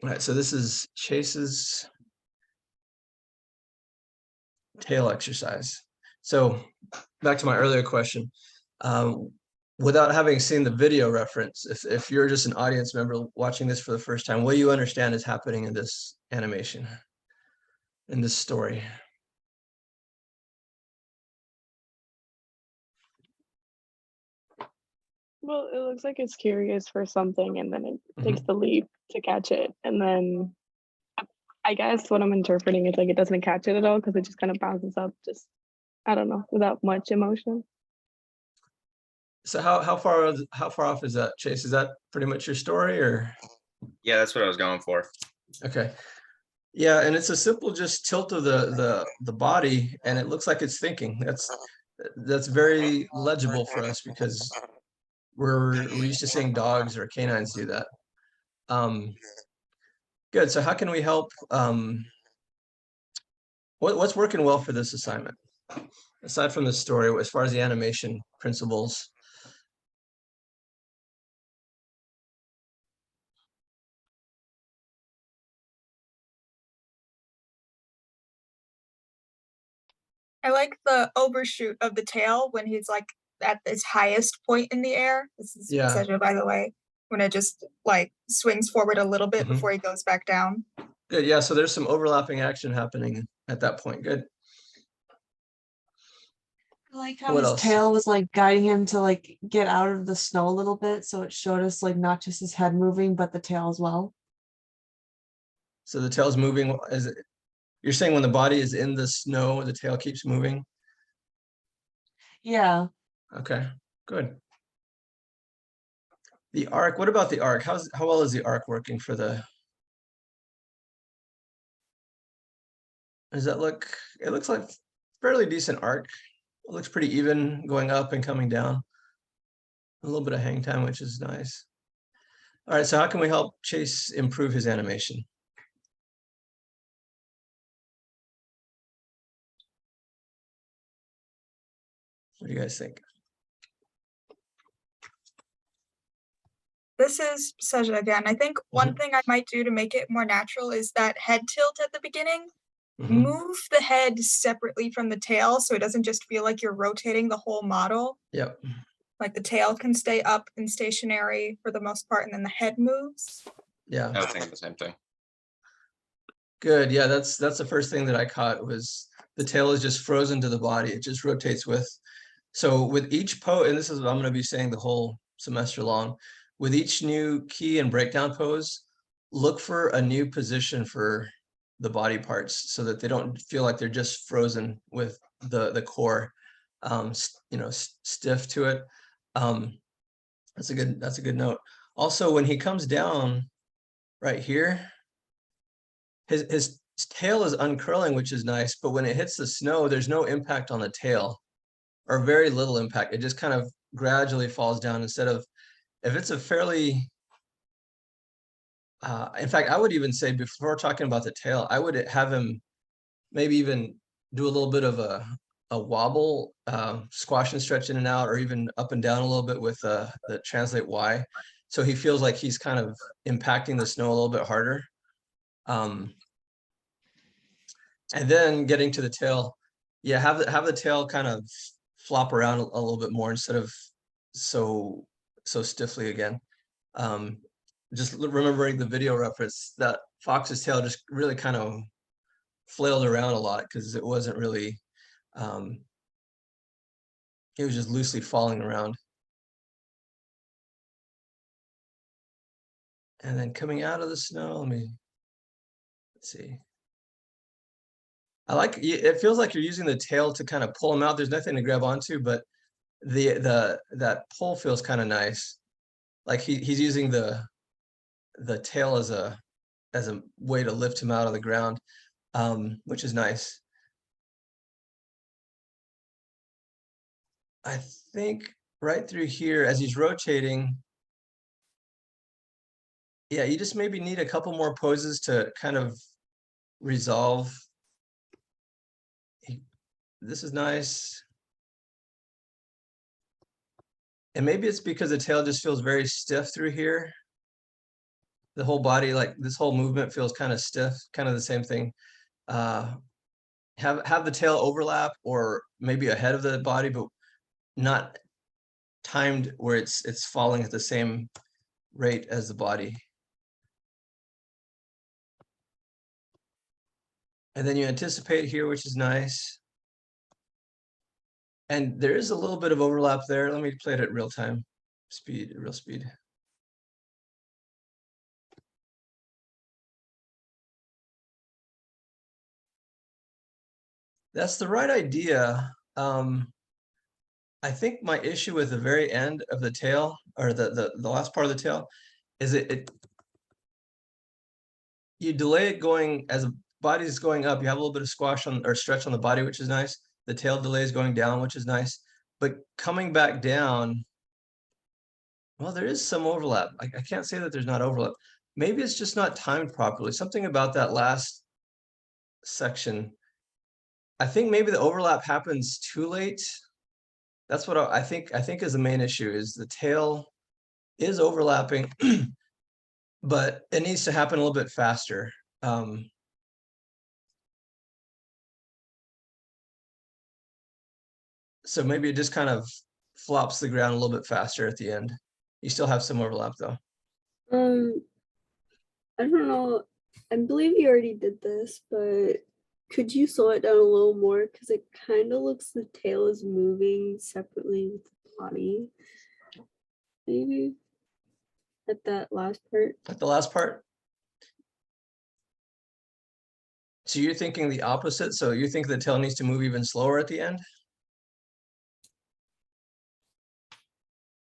All right, so this is Chase's tail exercise. So back to my earlier question, without having seen the video reference, if you're just an audience member watching this for the first time, what do you understand is happening in this animation, in this story? Well, it looks like it's curious for something and then it takes the leap to catch it. And then I guess what I'm interpreting is like it doesn't catch it at all because it just kind of bounces up, just, I don't know, without much emotion. So how far off is that, Chase? Is that pretty much your story, or? Yeah, that's what I was going for. Okay. Yeah, and it's a simple just tilt of the body, and it looks like it's thinking. That's very legible for us because we're used to seeing dogs or canines do that. Good. So how can we help? What's working well for this assignment, aside from the story, as far as the animation principles? I like the overshoot of the tail when he's like at its highest point in the air. This is Yeah. Seja, by the way, when it just like swings forward a little bit before he goes back down. Good. Yeah. So there's some overlapping action happening at that point. Good. I like how What his else? tail was like guiding him to like get out of the snow a little bit, so it showed us like not just his head moving, but the tail as well. So the tail's moving. You're saying when the body is in the snow, the tail keeps moving? Yeah. Okay, good. The arc, what about the arc? How well is the arc working for the? Does that look? It looks like fairly decent arc. It looks pretty even going up and coming down. A little bit of hang time, which is nice. All right, so how can we help Chase improve his animation? What do you guys think? This is Seja again. I think one thing I might do to make it more natural is that head tilt at the beginning. Move the head separately from the tail so it doesn't just feel like you're rotating the whole model. Yep. Like the tail can stay up and stationary for the most part, and then the head moves. Yeah. I was thinking the same thing. Good. Yeah, that's the first thing that I caught was the tail is just frozen to the body. It just rotates with. So with each pose, and this is what I'm going to be saying the whole semester long, with each new key and breakdown pose, look for a new position for the body parts so that they don't feel like they're just frozen with the core, stiff to it. That's a good note. Also, when he comes down right here, his tail is uncurling, which is nice, but when it hits the snow, there's no impact on the tail, or very little impact. It just kind of gradually falls down instead of, if it's a fairly, in fact, I would even say before talking about the tail, I would have him maybe even do a little bit of a wobble, squash and stretch in and out, or even up and down a little bit with the translate Y. So he feels like he's kind of impacting the snow a little bit harder. And then getting to the tail, yeah, have the tail kind of flop around a little bit more instead of so stiffly again. Just remembering the video reference, that fox's tail just really kind of flailed around a lot because it wasn't really, it was just loosely falling around. And then coming out of the snow, let's see. I like, it feels like you're using the tail to kind of pull him out. There's nothing to grab onto, but that pull feels kind of nice. Like he's using the tail as a way to lift him out of the ground, which is nice. I think right through here as he's rotating, yeah, you just maybe need a couple more poses to kind of resolve. This is nice. And maybe it's because the tail just feels very stiff through here the whole body, like this whole movement feels kind of stiff, kind of the same thing. Have the tail overlap or maybe ahead of the body, but not timed where it's falling at the same rate as the body. And then you anticipate here, which is nice. And there is a little bit of overlap there. Let me play it at real time speed, real speed. That's the right idea. I think my issue with the very end of the tail, or the last part of the tail, is you delay it going as the body's going up. You have a little bit of squash on or stretch on the body, which is nice. The tail delays going down, which is nice. But coming back down, well, there is some overlap. I can't say that there's not overlap. Maybe it's just not timed properly. Something about that last section. I think maybe the overlap happens too late. That's what I think is the main issue, is the tail is overlapping, but it needs to happen a little bit faster. So maybe it just kind of flops the ground a little bit faster at the end. You still have some overlap though. I don't know. I believe you already did this, but could you slow it down a little more? Because it kind of looks the tail is moving separately with the body. Maybe at that last part. At the last part? So you're thinking the opposite? So you think the tail needs to move even slower at the end?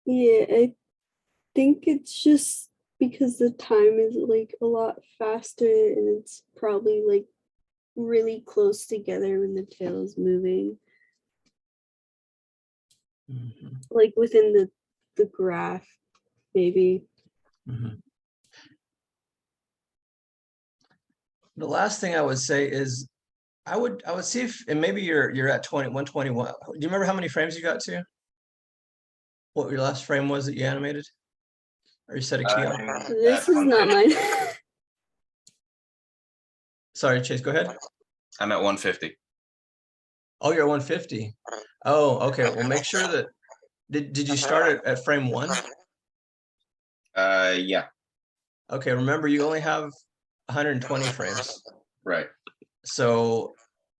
Yeah, I think it's just because the time is like a lot faster and it's probably like really close together when the tail is moving. Mm-hmm. Like within the graph, maybe. Mm-hmm. The last thing I would say is I would see if, and maybe you're at 121. Do you remember how many frames you got to? What your last frame was that you animated? Or you set a key on? This is not mine. Sorry, Chase, go ahead. I'm at 150. Oh, you're at 150. Oh, okay. Well, make sure that did you start at frame 1? Yeah, Okay, remember you only have 120 frames. right. So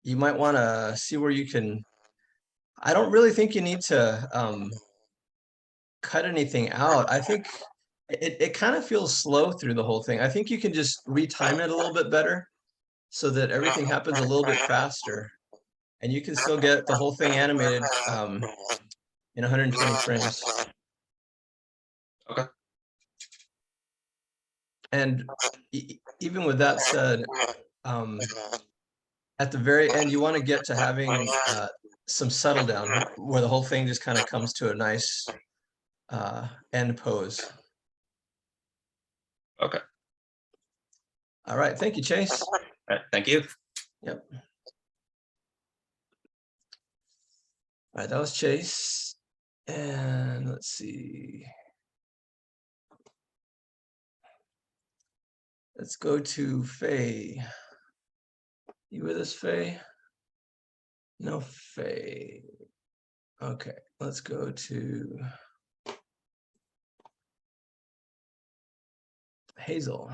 you might want to see where you can. I don't really think you need to cut anything out. I think it kind of feels slow through the whole thing. I think you can just retime it a little bit better so that everything happens a little bit faster. And you can still get the whole thing animated in 120 frames. Okay. And even with that said, at the very end, you want to get to having some settle down where the whole thing just kind of comes to a nice end pose. Okay. All right. Thank you, Chase. All right. Thank you. Yep. All right. That was Chase. And let's see. Let's go to Faye. You with us, Faye? No, Faye. Okay, let's go to Hazel.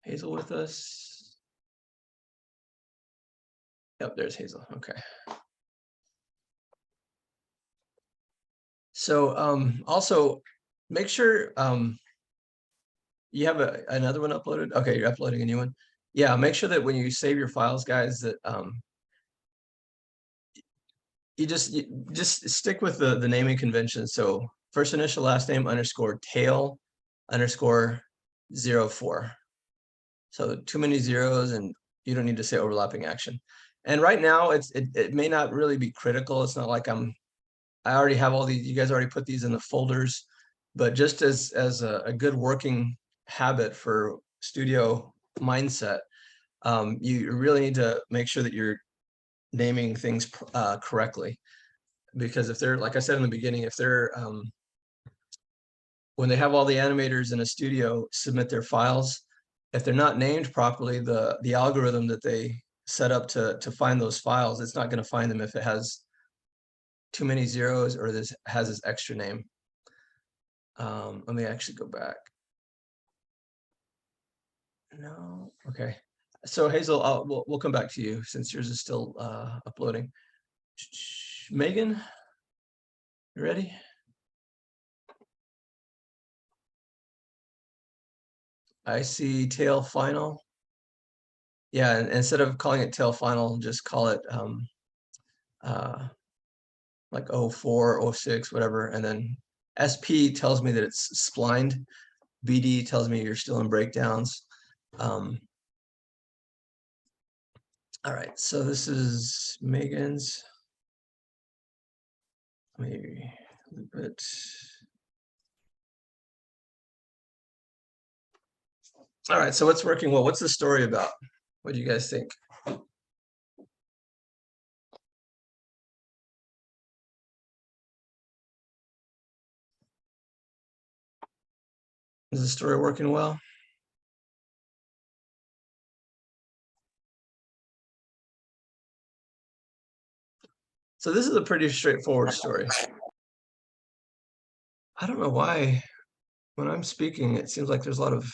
Hazel with us? Yep, there's Hazel. Okay. So also make sure you have another one uploaded. Okay, you're uploading a new one. Yeah, make sure that when you save your files, guys, that you just stick with the naming convention. So first initial, last name underscore tail underscore 04. So too many zeros, and you don't need to say overlapping action. And right now, it may not really be critical. It's not like I already have all these. You guys already put these in the folders, but just as a good working habit for studio mindset, you really need to make sure that you're naming things correctly, because if they're, like I said in the beginning, if they're when they have all the animators in a studio submit their files, if they're not named properly, the algorithm that they set up to find those files, it's not going to find them if it has too many zeros or this has this extra name. Let me actually go back. No, okay. So Hazel, we'll come back to you since yours is still uploading. Megan, you ready? I see tail final. Yeah, and instead of calling it tail final, just call it like 04, 06, whatever. And then SP tells me that it's splined. BD tells me you're still in breakdowns. All right, so this is Megan's. Let me loop it. All right, so what's working well? What's the story about? What do you guys think? Is the story working well? So this is a pretty straightforward story. I don't know why when I'm speaking, it seems like there's a lot of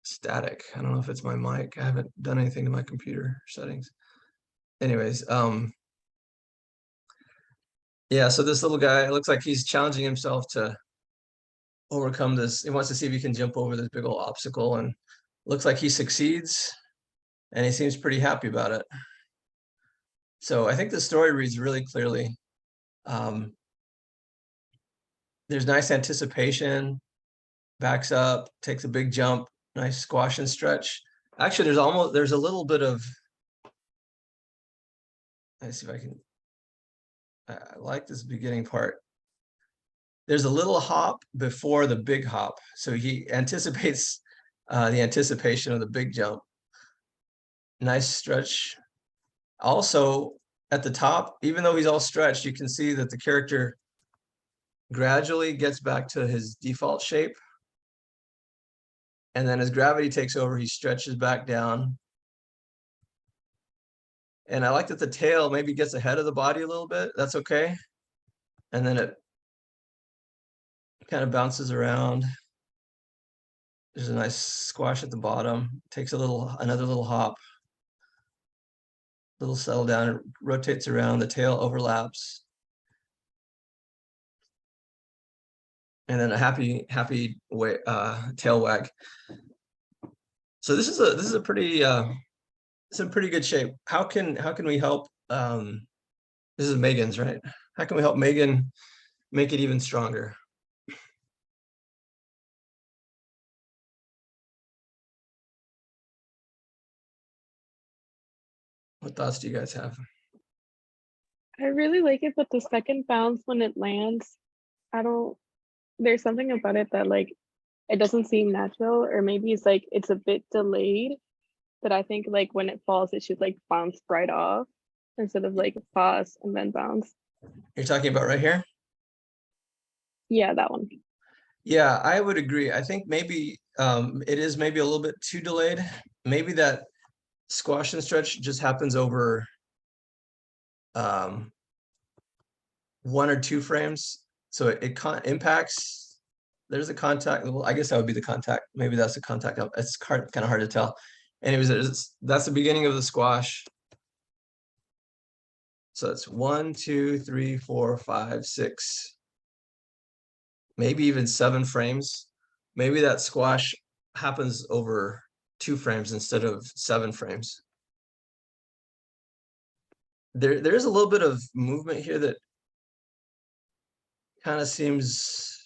static. I don't know if it's my mic. I haven't done anything to my computer settings. Anyways, yeah, so this little guy, it looks like he's challenging himself to overcome this. He wants to see if he can jump over this big old obstacle, and looks like he succeeds, and he seems pretty happy about it. So I think the story reads really clearly. There's nice anticipation, backs up, takes a big jump, nice squash and stretch. Actually, there's a little bit of, let's see if I can, I like this beginning part. There's a little hop before the big hop. So he anticipates the anticipation of the big jump. Nice stretch. Also at the top, even though he's all stretched, you can see that the character gradually gets back to his default shape. And then as gravity takes over, he stretches back down. And I like that the tail maybe gets ahead of the body a little bit. That's okay. And then it kind of bounces around. There's a nice squash at the bottom. Takes another little hop. Little settle down, it rotates around, the tail overlaps. And then a happy tail wag. So this is a pretty it's in pretty good shape. How can we help? This is Megan's, right? How can we help Megan make it even stronger? What thoughts do you guys have? I really like it, but the second bounce when it lands, there's something about it that like it doesn't seem natural, or maybe it's like it's a bit delayed, that I think like when it falls it should like bounce right off instead of like pause and then bounce. You're talking about right here? Yeah, that one. Yeah, I would agree. I think maybe it is maybe a little bit too delayed. Maybe that squash and stretch just happens over 1 or 2 frames. So it impacts, there's a contact. Well, I guess that would be the contact. Maybe that's the contact. It's kind of hard to tell. Anyways, that's the beginning of the squash. So it's 1, 2, 3, 4, 5, 6, maybe even 7 frames. Maybe that squash happens over 2 frames instead of 7 frames. There's a little bit of movement here that kind of seems,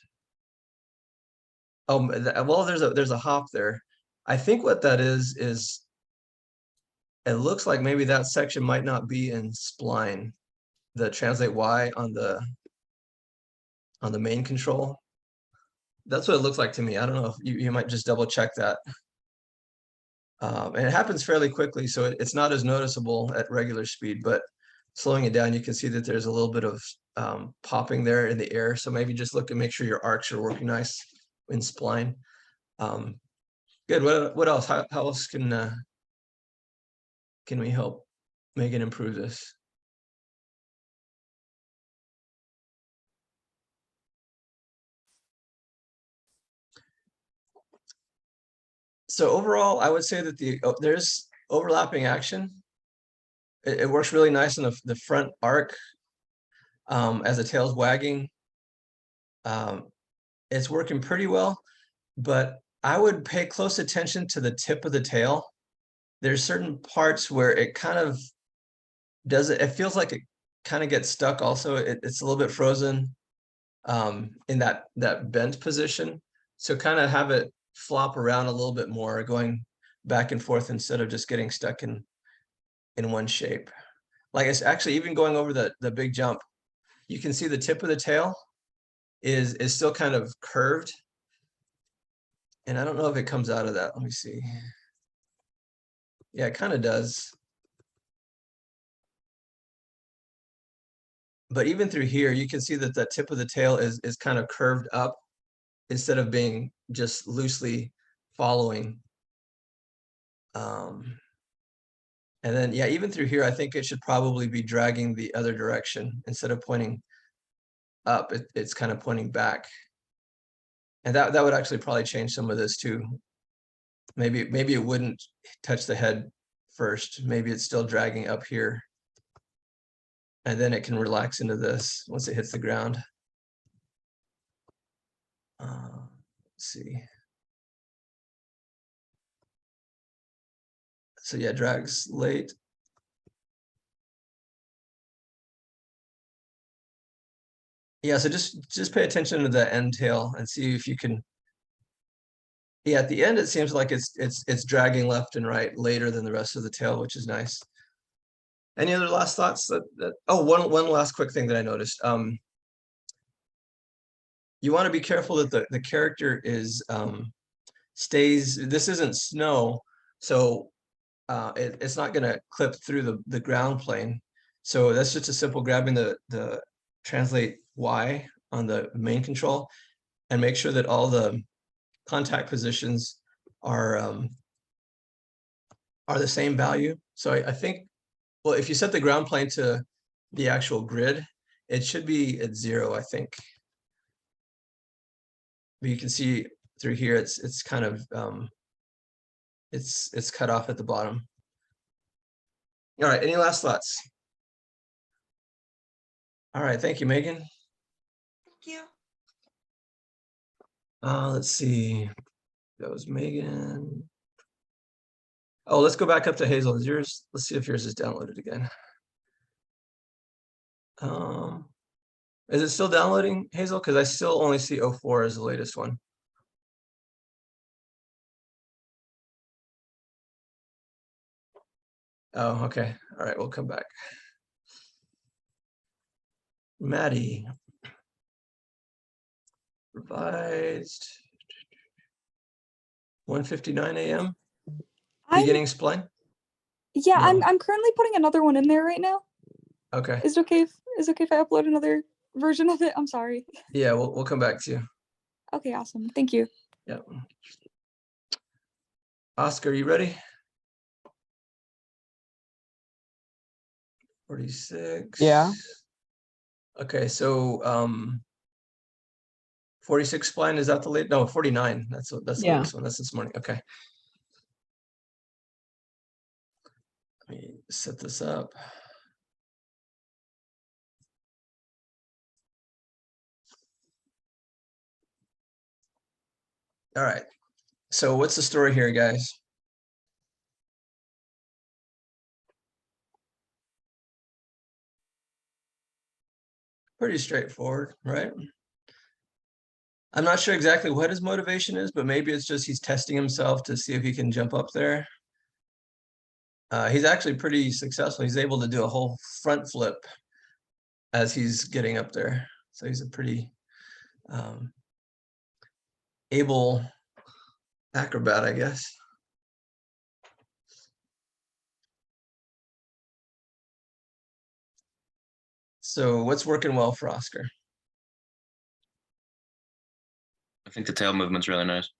oh well, there's a hop there. I think what that is it looks like maybe that section might not be in spline, the translate Y on the main control. That's what it looks like to me. I don't know if you might just double check that. And it happens fairly quickly, so it's not as noticeable at regular speed, but slowing it down, you can see that there's a little bit of popping there in the air. So maybe just look and make sure your arcs are working nice in spline. Good. What else? How else can we help Megan improve this? So overall, I would say that there's overlapping action. It works really nice in the front arc as the tail's wagging. It's working pretty well, but I would pay close attention to the tip of the tail. There's certain parts where it kind of does it. It feels like it kind of gets stuck also. It's a little bit frozen in that bent position. So kind of have it flop around a little bit more, going back and forth instead of just getting stuck in one shape. Like it's actually even going over the big jump, you can see the tip of the tail is still kind of curved. And I don't know if it comes out of that. Let me see. Yeah, it kind of does. But even through here, you can see that the tip of the tail is kind of curved up instead of being just loosely following. And then, yeah, even through here, I think it should probably be dragging the other direction instead of pointing up. It's kind of pointing back. And that would actually probably change some of this too. Maybe it wouldn't touch the head first. Maybe it's still dragging up here. And then it can relax into this once it hits the ground. Let's see. So yeah, drags late. Yeah, so just pay attention to the end tail and see if you can. Yeah, at the end it seems like it's dragging left and right later than the rest of the tail, which is nice. Any other last thoughts oh, one last quick thing that I noticed. You want to be careful that the character is stays. This isn't snow, so it's not going to clip through the ground plane. So that's just a simple grabbing the translate Y on the main control and make sure that all the contact positions are the same value. So I think, well, if you set the ground plane to the actual grid, it should be at 0, I think. But you can see through here, it's kind of it's cut off at the bottom. All right, any last thoughts? All right, thank you, Megan. Thank you. Let's see. That was Megan. Oh, let's go back up to Hazel. Is yours? Let's see if yours is downloaded again. Is it still downloading, Hazel? Because I still only see 04 as the latest one. Oh, okay. All right, we'll come back. Maddie. Revised. 1:59 a.m. Beginning spline? Yeah, No. I'm currently putting another one in there right now. Okay. Is it okay if I upload another version of it? I'm sorry. Yeah, we'll come back to you. Okay, awesome. Thank you. Yep. Oscar, you ready? 46. Yeah. Okay, so 46 spline, is that the late? No, 49. That's the Yeah. latest one. That's this morning. Okay. Let me set this up. All right. So what's the story here, guys? Pretty straightforward, right? I'm not sure exactly what his motivation is, but maybe it's just he's testing himself to see if he can jump up there. He's actually pretty successful. He's able to do a whole front flip as he's getting up there. So he's a pretty able acrobat, I guess. So what's working well for Oscar? I think the tail movement's really nice.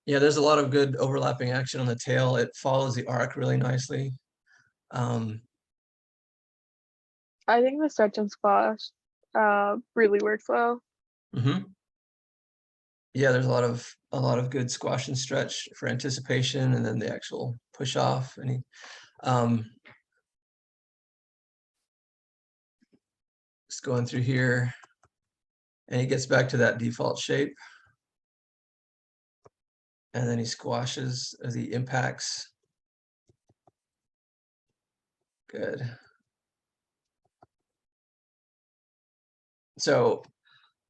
Yeah, there's a lot of good overlapping action on the tail. It follows the arc really nicely. I think the stretch and squash really works well. Yeah, there's a lot of good squash and stretch for anticipation, and then the actual push off. And he, just going through here, and he gets back to that default shape, and then he squashes as he impacts. Good. So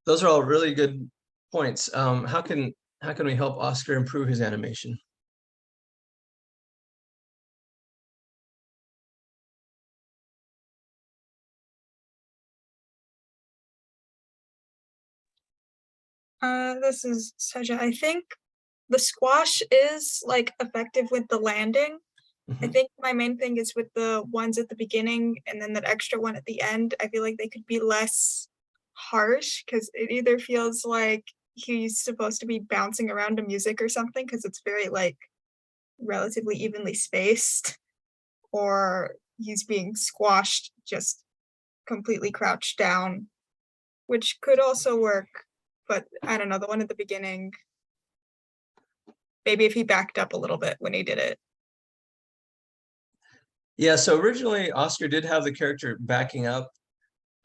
those are all really good points. How can we help Oscar improve his animation? This is Saja. I think the squash is like effective with the landing. I think my main thing is with the ones at the beginning and then that extra one at the end. I feel like they could be less harsh because it either feels like he's supposed to be bouncing around to music or something because it's very like relatively evenly spaced, or he's being squashed just completely crouched down, which could also work. But I don't know, the one at the beginning, maybe if he backed up a little bit when he did it. Yeah, so originally Oscar did have the character backing up,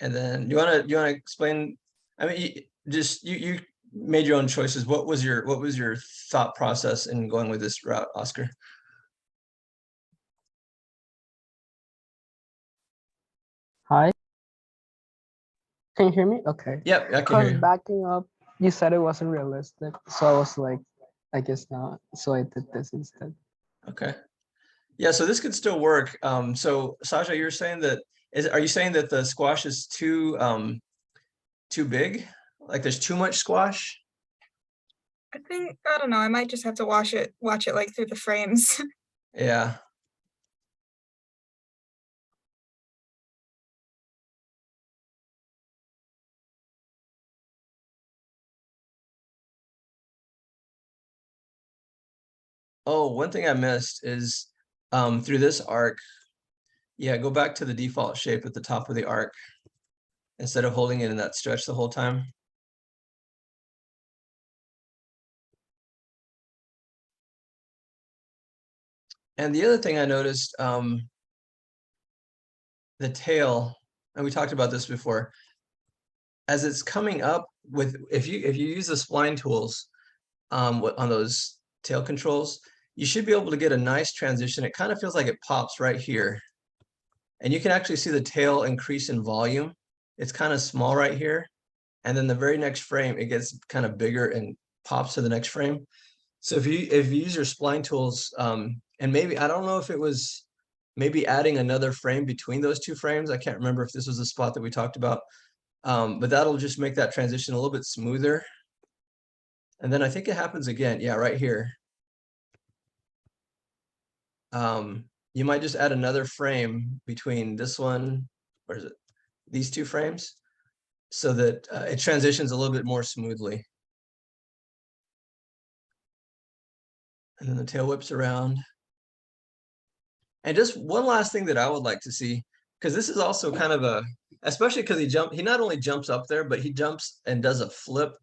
and then you wanna explain? I mean, you made your own choices. What was your thought process in going with this route, Oscar? Hi. Can you hear me? Okay. Yep, I can hear Because you. backing up, you said it wasn't realistic. So I was like, I guess not. So I did this instead. Okay. Yeah, so this could still work. So Sasha, you're saying that are you saying that the squash is too big? Like there's too much squash? I think, I don't know, I might just have to watch it like through the frames. Yeah. Oh, one thing I missed is through this arc, yeah, go back to the default shape at the top of the arc instead of holding it in that stretch the whole time. And the other thing I noticed, the tail, and we talked about this before, as it's coming up with, if you use the spline tools on those tail controls, you should be able to get a nice transition. It kind of feels like it pops right here. And you can actually see the tail increase in volume. It's kind of small right here. And then the very next frame, it gets kind of bigger and pops to the next frame. So if you use your spline tools, and maybe, I don't know if it was maybe adding another frame between those two frames. I can't remember if this was a spot that we talked about, but that'll just make that transition a little bit smoother. And then I think it happens again. Yeah, right here. You might just add another frame between this one, or is it these two frames, so that it transitions a little bit more smoothly. And then the tail whips around. And just one last thing that I would like to see, because this is also kind of a, especially because he not only jumps up there, but he jumps and does a flip.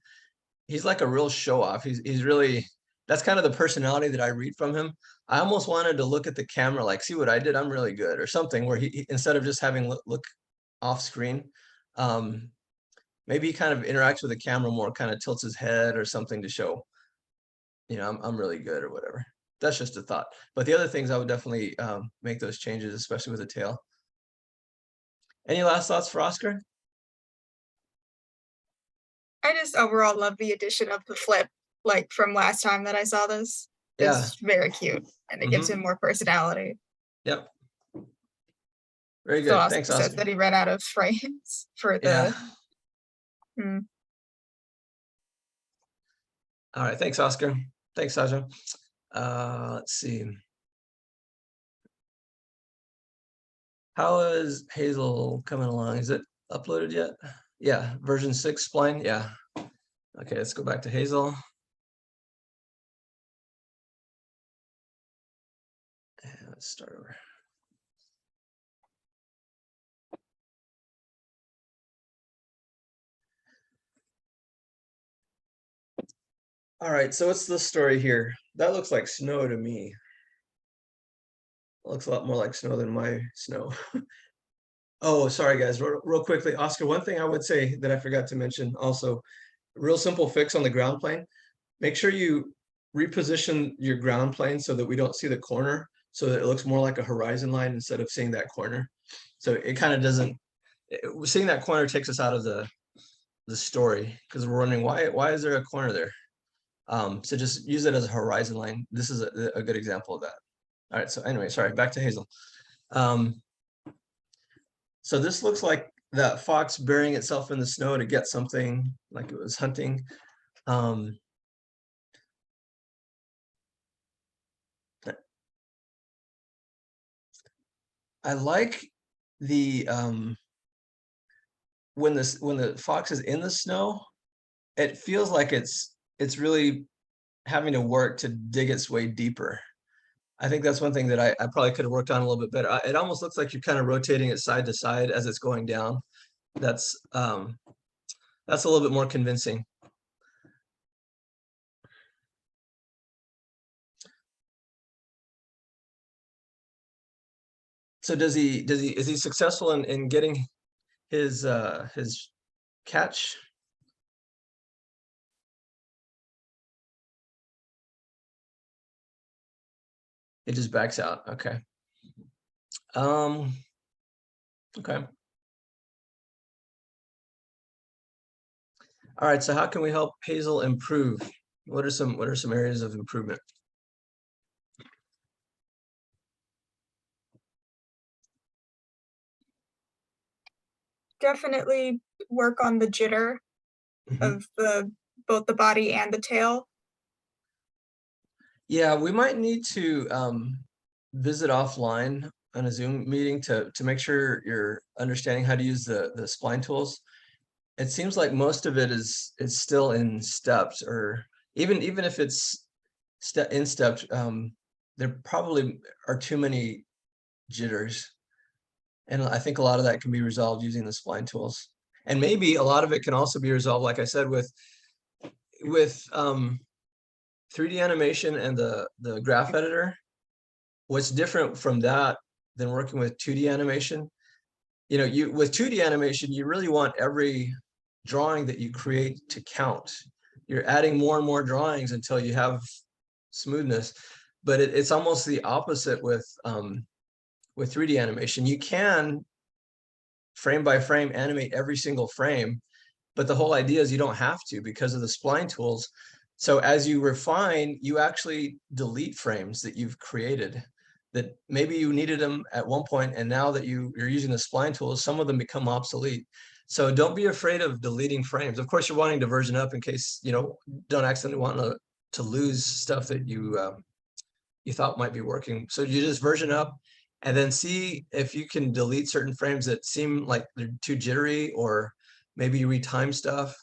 He's like a real show off. He's really, that's kind of the personality that I read from him. I almost wanted to look at the camera, like, see what I did, I'm really good, or something, where he instead of just having look off screen, maybe he kind of interacts with the camera more, kind of tilts his head or something to show, you know, I'm really good or whatever. That's just a thought. But the other things I would definitely make those changes, especially with the tail. Any last thoughts for Oscar? I just overall love the addition of the flip, like from last time that I saw this. Yeah. It's very cute and it gives him more personality. Yep. Very So good. Oscar Thanks, says Oscar. that he ran out of frames for Yeah. the. All right. Thanks, Oscar. Thanks, Sasha. Let's see. How is Hazel coming along? Is it uploaded yet? Yeah, version 6 spline. Yeah. Okay, let's go back to Hazel. And let's start over. All right, so what's the story here? That looks like snow to me. Looks a lot more like snow than my snow. Oh, sorry guys, real quickly, Oscar, one thing I would say that I forgot to mention also, real simple fix on the ground plane. Make sure you reposition your ground plane so that we don't see the corner, so that it looks more like a horizon line instead of seeing that corner. So it kind of doesn't, seeing that corner takes us out of the story, because we're wondering why is there a corner there? So just use it as a horizon line. This is a good example of that. All right, so anyway, sorry, back to Hazel. So this looks like that fox burying itself in the snow to get something, like it was hunting. I like the when the fox is in the snow, it feels like it's really having to work to dig its way deeper. I think that's one thing that I probably could have worked on a little bit better. It almost looks like you're kind of rotating it side to side as it's going down. That's a little bit more convincing. So is he successful in getting his catch? It just backs out. Okay. Okay. All right. So how can we help Hazel improve? What are some areas of improvement? Definitely work on the jitter of both the body and the tail. Yeah, we might need to visit offline on a Zoom meeting to make sure you're understanding how to use the spline tools. It seems like most of it is still in steps, or even if it's in steps, there probably are too many jitters. And I think a lot of that can be resolved using the spline tools. And maybe a lot of it can also be resolved, like I said, with 3D animation and the graph editor. What's different from that than working with 2D animation? You know, with 2D animation, you really want every drawing that you create to count. You're adding more and more drawings until you have smoothness. But it's almost the opposite with 3D animation. You can frame by frame animate every single frame, but the whole idea is you don't have to because of the spline tools. So as you refine, you actually delete frames that you've created that maybe you needed them at one point, and now that you're using the spline tools, some of them become obsolete. So don't be afraid of deleting frames. Of course, you're wanting to version up in case you don't accidentally want to lose stuff that you thought might be working. So you just version up and then see if you can delete certain frames that seem like they're too jittery, or maybe you retime stuff,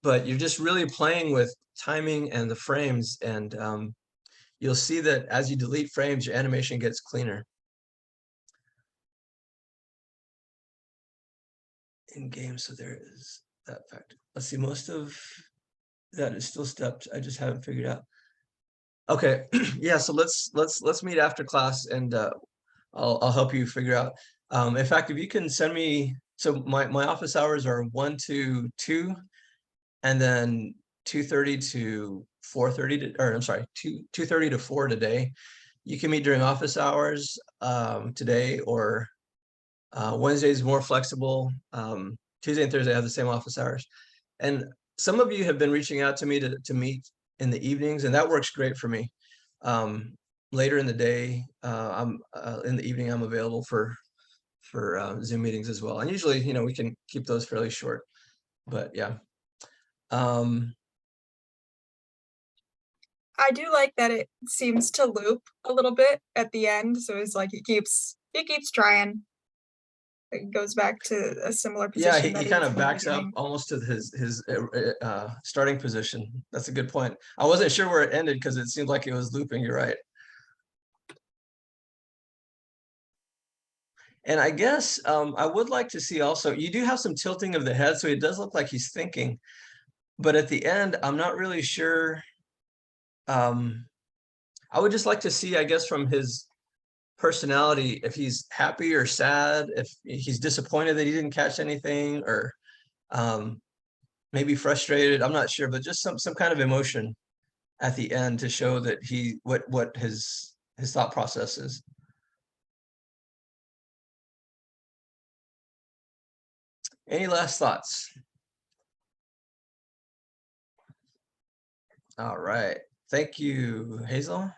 but you're just really playing with timing and the frames, and you'll see that as you delete frames, your animation gets cleaner. In game, so there is that fact. Let's see, most of that is still stepped. I just haven't figured out. Okay, yeah, so let's meet after class, and I'll help you figure out. In fact, if you can send me, so my office hours are 1 to 2, and then 2:30 to 4:30, or I'm sorry, 2:30 to 4 today. You can meet during office hours today, or Wednesday is more flexible. Tuesday and Thursday have the same office hours. And some of you have been reaching out to me to meet in the evenings, and that works great for me. Later in the day, in the evening, I'm available for Zoom meetings as well. And usually, we can keep those fairly short, but yeah. I do like that it seems to loop a little bit at the end, so it's like it keeps trying. It goes back to a similar Yeah, position. he that kind was of in the backs up beginning. almost to his starting position. That's a good point. I wasn't sure where it ended because it seemed like it was looping. You're right. And I guess I would like to see also, you do have some tilting of the head, so it does look like he's thinking. But at the end, I'm not really sure. I would just like to see, I guess, from his personality, if he's happy or sad, if he's disappointed that he didn't catch anything, or maybe frustrated. I'm not sure, but just some kind of emotion at the end to show that what his thought process is. Any last thoughts? All right. Thank you, Hazel.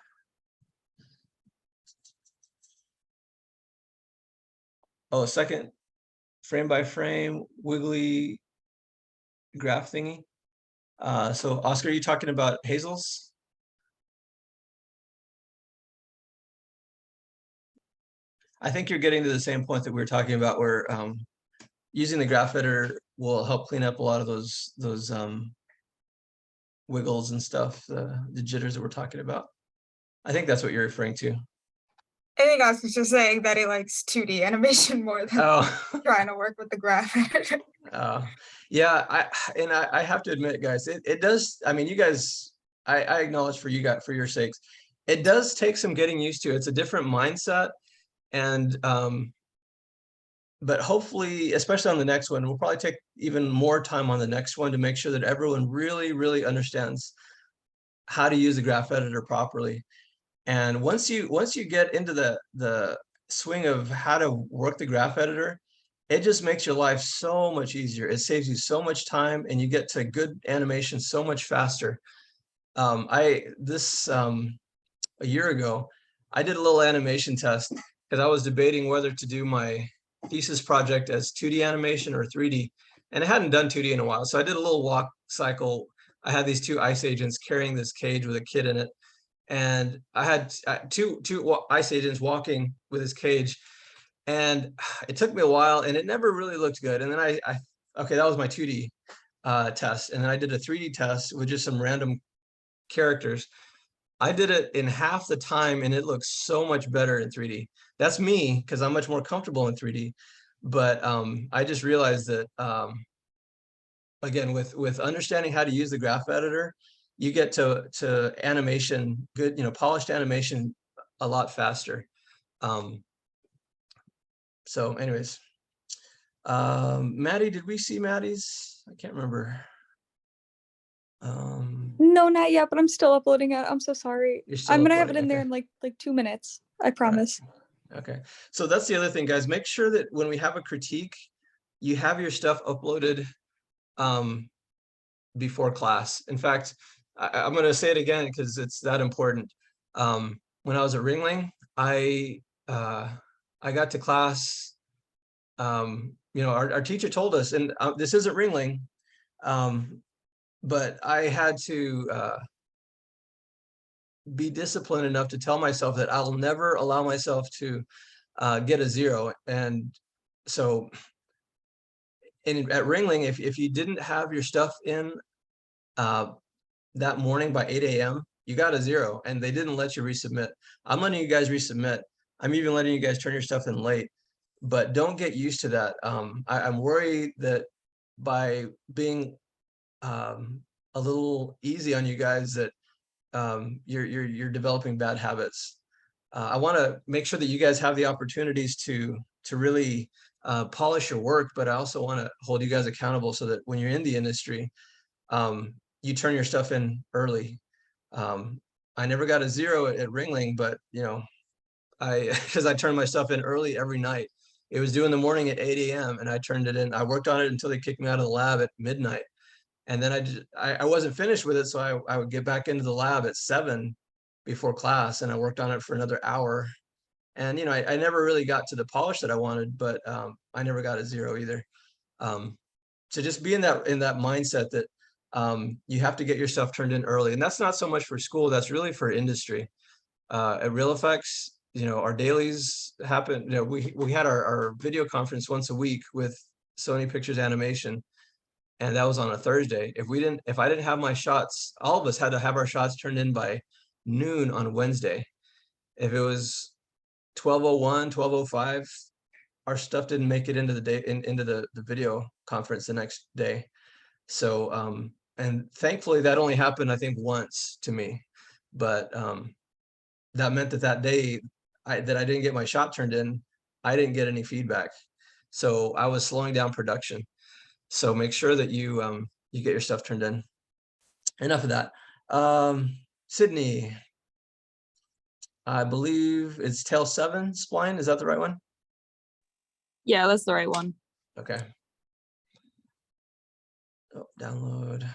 Oh, second frame by frame wiggly graph thingy. So Oscar, are you talking about Hazel's? I think you're getting to the same point that we were talking about, where using the graph editor will help clean up a lot of those wiggles and stuff, the jitters that we're talking about. I think that's what you're referring to. I think I was just saying that he likes 2D animation more than trying to work with the graph. Yeah, I have to admit, guys, it does. I mean, you guys, I acknowledge for you guys, for your sakes, it does take some getting used to. It's a different mindset, and but hopefully, especially on the next one, we'll probably take even more time on the next one to make sure that everyone really understands how to use the graph editor properly. And once you get into the swing of how to work the graph editor, it just makes your life so much easier. It saves you so much time, and you get to good animation so much faster. A year ago, I did a little animation test because I was debating whether to do my thesis project as 2D animation or 3D, and I hadn't done 2D in a while. So I did a little walk cycle. I had these two ice agents carrying this cage with a kid in it, and I had two ice agents walking with his cage, and it took me a while, and it never really looked good. And then I okay, that was my 2D test, and then I did a 3D test with just some random characters. I did it in half the time, and it looks so much better in 3D. That's me, because I'm much more comfortable in 3D. But I just realized that again, with understanding how to use the graph editor, you get to animation, good, polished animation a lot faster. So anyways, Maddie, did we see Maddie's? I can't remember. No, not yet, but I'm still uploading it. I'm so sorry. You're still I'm gonna have it uploading, in there okay. in like 2 minutes. I promise. Okay, so that's the other thing, guys. Make sure that when we have a critique, you have your stuff uploaded before class. In fact, I'm going to say it again because it's that important. When I was at Ringling, I got to class. Our teacher told us, and this isn't Ringling, but I had to be disciplined enough to tell myself that I'll never allow myself to get a 0. And so at Ringling, if you didn't have your stuff in that morning by 8 a.m., you got a 0, and they didn't let you resubmit. I'm letting you guys resubmit. I'm even letting you guys turn your stuff in late, but don't get used to that. I'm worried that by being a little easy on you guys, that you're developing bad habits. I want to make sure that you guys have the opportunities to really polish your work, but I also want to hold you guys accountable so that when you're in the industry, you turn your stuff in early. I never got a 0 at Ringling, but because I turned my stuff in early every night. It was due in the morning at 8 a.m. and I turned it in. I worked on it until they kicked me out of the lab at midnight. And then I wasn't finished with it, so I would get back into the lab at 7 before class, and I worked on it for another hour. And I never really got to the polish that I wanted, but I never got a 0 either. So just be in that mindset that you have to get your stuff turned in early, and that's not so much for school. That's really for industry. At Real Effects, you know, our dailies happen, you know, we had our video conference once a week with Sony Pictures Animation, and that was on a Thursday. If I didn't have my shots, all of us had to have our shots turned in by noon on Wednesday. If it was 12:01, 12:05, our stuff didn't make it into the day into the video conference the next day. So and thankfully that only happened, I think, once to me, but that meant that day that I didn't get my shot turned in, I didn't get any feedback, so I was slowing down production. So make sure that you you get your stuff turned in. Enough of that. Sydney, I believe it's tail 7 spline. Is that the right one? Yeah, that's the right one. Okay. Oh, download.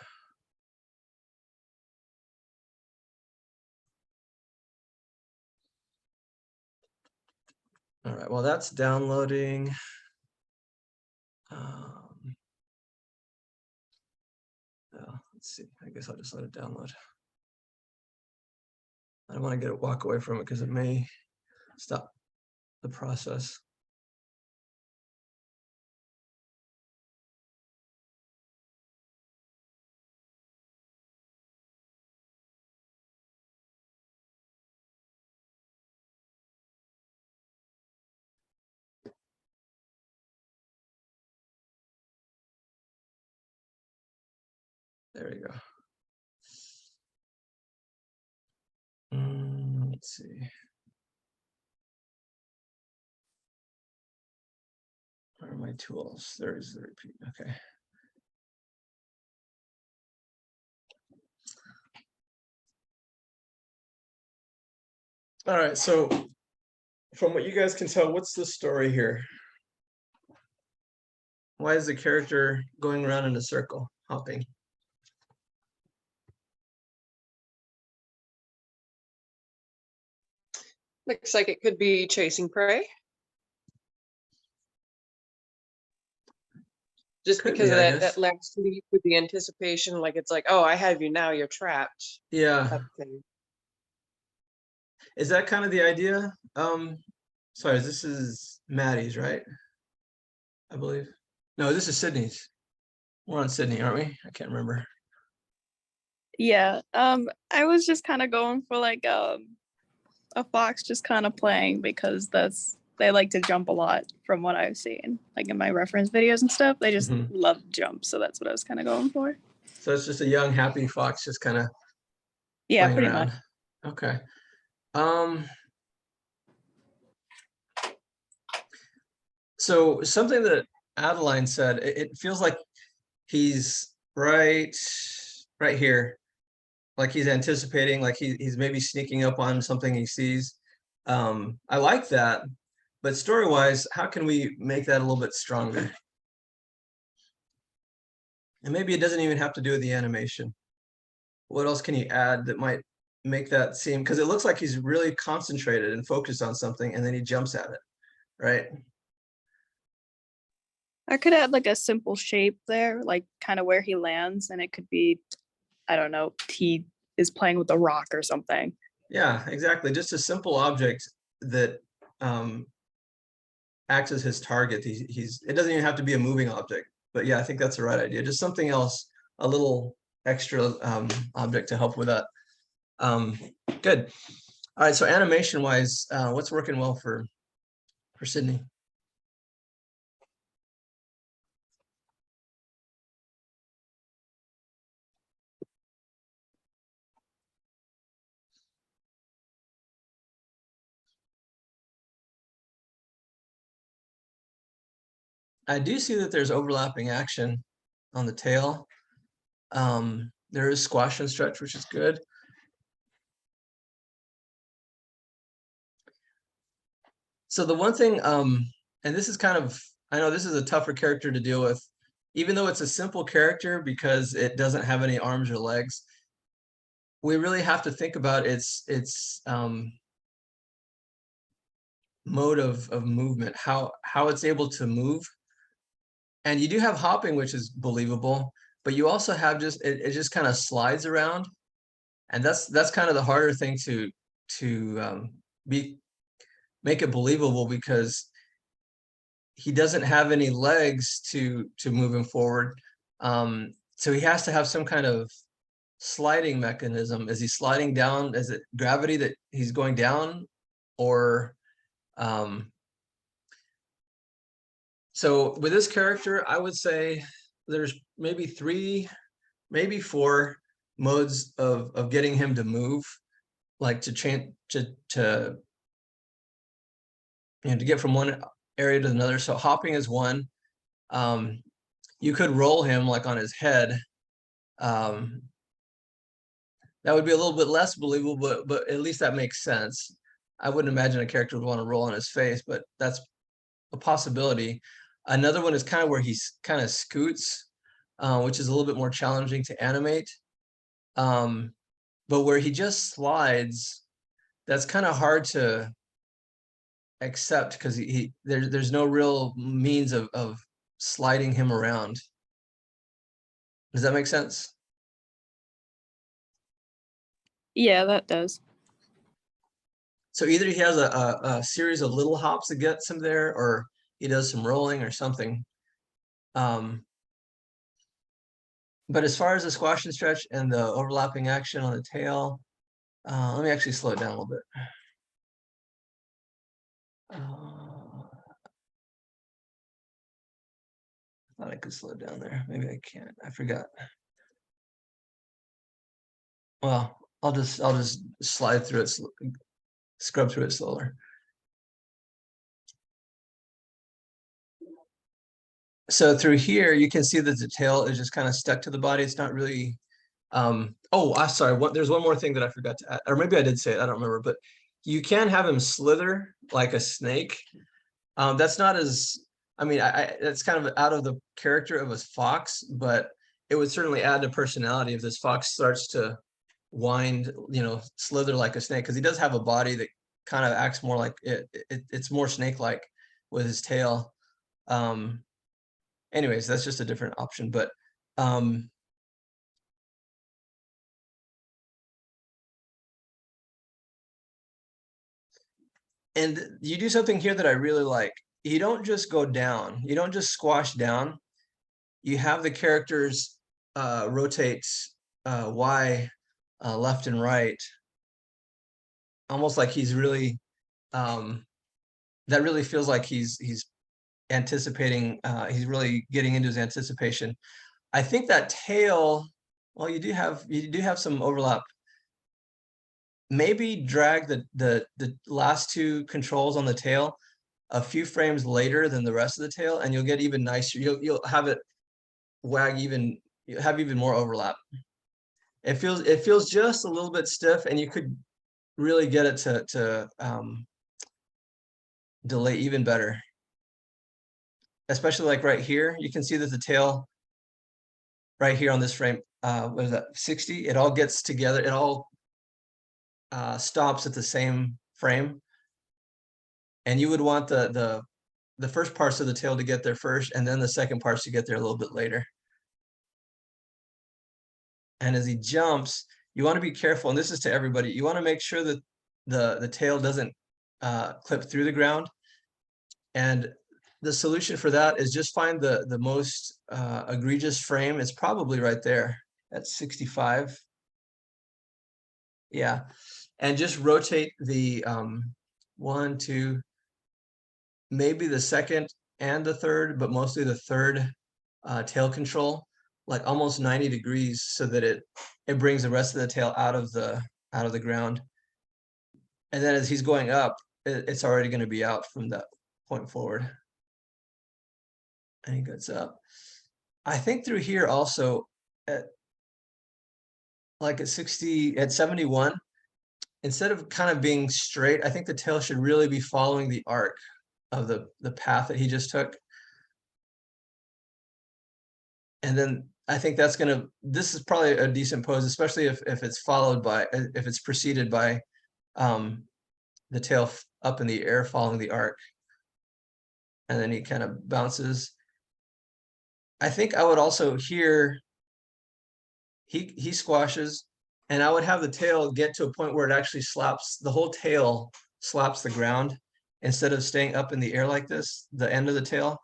All right, well, that's downloading. Let's see, I guess I'll just let it download. I don't want to walk away from it because it may stop the process. There we go. Let's see. Where are my tools? There's the repeat. Okay. All right, so from what you guys can tell, what's the story here? Why is the character going around in a circle, hopping? Looks like it could be chasing prey. Just Could because be, of I that guess. last leap with the anticipation, like it's like, oh, I have you now, you're trapped. Yeah. Type of thing. Is that kind of the idea? Sorry, this is Maddie's, right? I believe. No, this is Sydney's. We're on Sydney, aren't we? I can't remember. Yeah. I was just kind of going for like a fox just kind of playing because they like to jump a lot from what I've seen. Like in my reference videos and stuff, they just love jumps. So that's what I was kind of going for. So it's just a young, happy fox just kind of Yeah, playing pretty around. much. Okay. So something that Adeline said, it feels like he's right here, like he's anticipating, like he's maybe sneaking up on something he sees. I like that, but story-wise, how can we make that a little bit stronger? And maybe it doesn't even have to do with the animation. What else can you add that might make that seem, because it looks like he's really concentrated and focused on something, and then he jumps at it, right? I could add like a simple shape there, like kind of where he lands, and it could be, I don't know, he is playing with a rock or something. Yeah, exactly. Just a simple object that acts as his target. It doesn't even have to be a moving object, but yeah, I think that's the right idea. Just something else, a little extra object to help with that. Good. All right, so animation wise, what's working well for Sydney? I do see that there's overlapping action on the tail. There is squash and stretch, which is good. So the one thing, and this is kind of, I know this is a tougher character to deal with, even though it's a simple character because it doesn't have any arms or legs. We really have to think about its mode of movement, how it's able to move. And you do have hopping, which is believable, but you also have just it just kind of slides around, and that's kind of the harder thing to be make it believable because he doesn't have any legs to move him forward. So he has to have some kind of sliding mechanism. Is he sliding down? Is it gravity that he's going down? Or so with this character, I would say there's maybe 3, maybe 4 modes of getting him to move, like to change to get from one area to another. So hopping is one. You could roll him like on his head. That would be a little bit less believable, but at least that makes sense. I wouldn't imagine a character would want to roll on his face, but that's a possibility. Another one is kind of where he's kind of scoots, which is a little bit more challenging to animate. But where he just slides, that's kind of hard to accept because there's no real means of sliding him around. Does that make sense? Yeah, that does. So either he has a series of little hops that gets him there, or he does some rolling or something. But as far as the squash and stretch and the overlapping action on the tail, let me actually slow it down a little bit. I thought I could slow it down there. Maybe I can't. I forgot. Well, I'll just slide through it, scrub through it slower. So through here, you can see that the tail is just kind of stuck to the body. It's not really. Oh, I'm sorry. There's one more thing that I forgot to add, or maybe I did say it. I don't remember, but you can have him slither like a snake. That's not as. I mean, that's kind of out of the character of a fox, but it would certainly add to personality if this fox starts to wind, slither like a snake, because he does have a body that kind of acts more like it's more snake-like with his tail. Anyways, that's just a different option, but and you do something here that I really like. You don't just go down, you don't just squash down. You have the characters rotate Y left and right, almost like he's really that really feels like he's anticipating, he's really getting into his anticipation. I think that tail, well, you do have some overlap. Maybe drag the last 2 controls on the tail a few frames later than the rest of the tail, and you'll get even nicer. You'll have it wag even, you have even more overlap. It feels just a little bit stiff, and you could really get it to delay even better. Especially like right here, you can see that the tail right here on this frame, what is that, 60? It all gets together. It all stops at the same frame. And you would want the first parts of the tail to get there first, and then the second parts to get there a little bit later. And as he jumps, you want to be careful, and this is to everybody, you want to make sure that the tail doesn't clip through the ground. And the solution for that is just find the most egregious frame. It's probably right there at 65. Yeah, and just rotate the 1, 2, maybe the second and the third, but mostly the third tail control, like almost 90 degrees, so that it brings the rest of the tail out of the ground. And then as he's going up, it's already going to be out from that point forward. And he gets up. I think through here also at 71, instead of kind of being straight, I think the tail should really be following the arc of the path that he just took. And then I think this is probably a decent pose, especially if it's if it's preceded by the tail up in the air following the arc. And then he kind of bounces. I think I would also here, he squashes, and I would have the tail get to a point where it actually slaps, the whole tail slaps the ground. instead of staying up in the air like this, the end of the tail,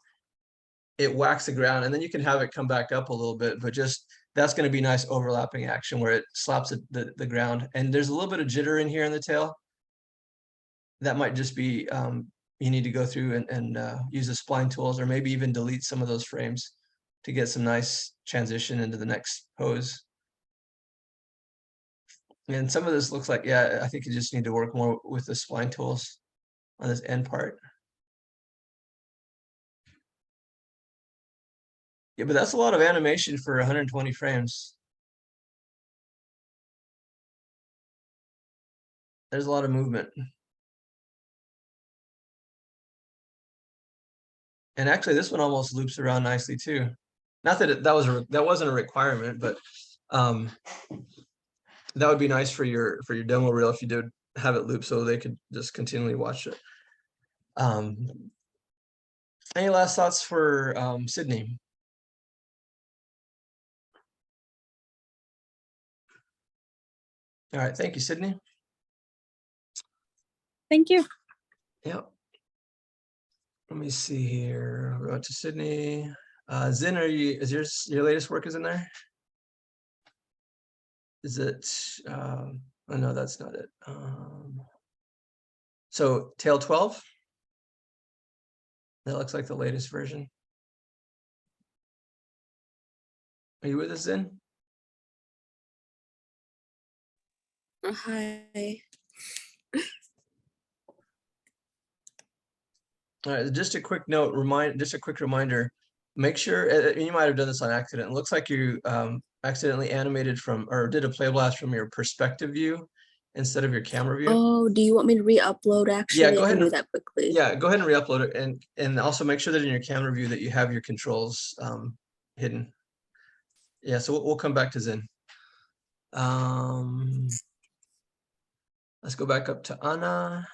it whacks the ground, and then you can have it come back up a little bit, but just that's going to be nice overlapping action where it slaps the ground. And there's a little bit of jitter in here in the tail. That might just be, you need to go through and use the spline tools, or maybe even delete some of those frames to get some nice transition into the next pose. And some of this looks like, yeah, I think you just need to work more with the spline tools on this end part. Yeah, but that's a lot of animation for 120 frames. There's a lot of movement. And actually, this one almost loops around nicely too. Not that that wasn't a requirement, but that would be nice for your demo reel if you did have it loop, so they could just continually watch it. Any last thoughts for Sydney? All right, thank you, Sydney. Thank you. Yep. Let me see here. We're out to Sydney. Zin, is your latest work is in there? Is it? Oh no, that's not it. So tail 12. That looks like the latest version. Are you with us, Zin? Hi. All right, just a quick note, just a quick reminder, make sure, you might have done this on accident. It looks like you accidentally animated from, or did a play blast from your perspective view instead of your camera view. Oh, do you want me to re-upload? Actually, Yeah, go I ahead can do and- that quickly. Yeah, go ahead and re-upload it, and also make sure that in your camera view that you have your controls hidden. Yeah, so we'll come back to Zin. Let's go back up to Anna.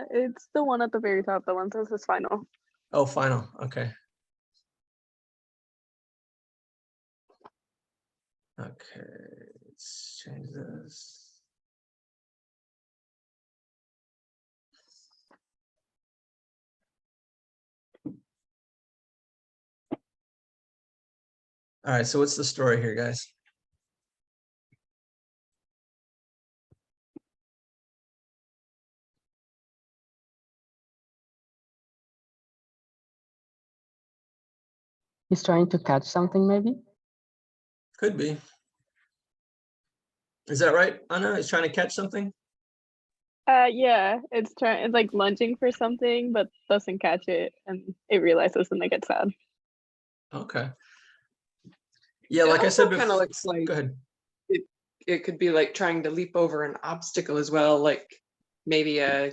It's the one at the very top, the one that says final. Oh, final. Okay. Okay, let's change this. All right, so what's the story here, guys? He's trying to catch something, maybe? Could be. Is that right, Anna? Is trying to catch something? Yeah, it's like lunging for something, but doesn't catch it, and it realizes and they get sad. Okay. Yeah, like I said kind of before. looks like Go ahead. it could be like trying to leap over an obstacle as well, like maybe a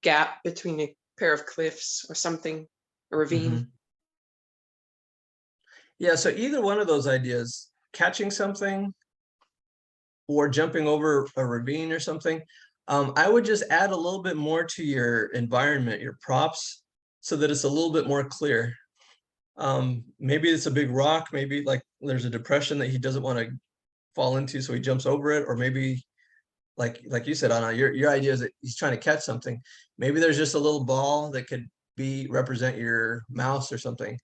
gap between a pair of cliffs or something, a ravine. Mhm. Yeah, so either one of those ideas, catching something or jumping over a ravine or something, I would just add a little bit more to your environment, your props, so that it's a little bit more clear. Maybe it's a big rock, maybe like there's a depression that he doesn't want to fall into, so he jumps over it, or maybe like you said, Anna, your idea is that he's trying to catch something. Maybe there's just a little ball that could represent your mouse or something.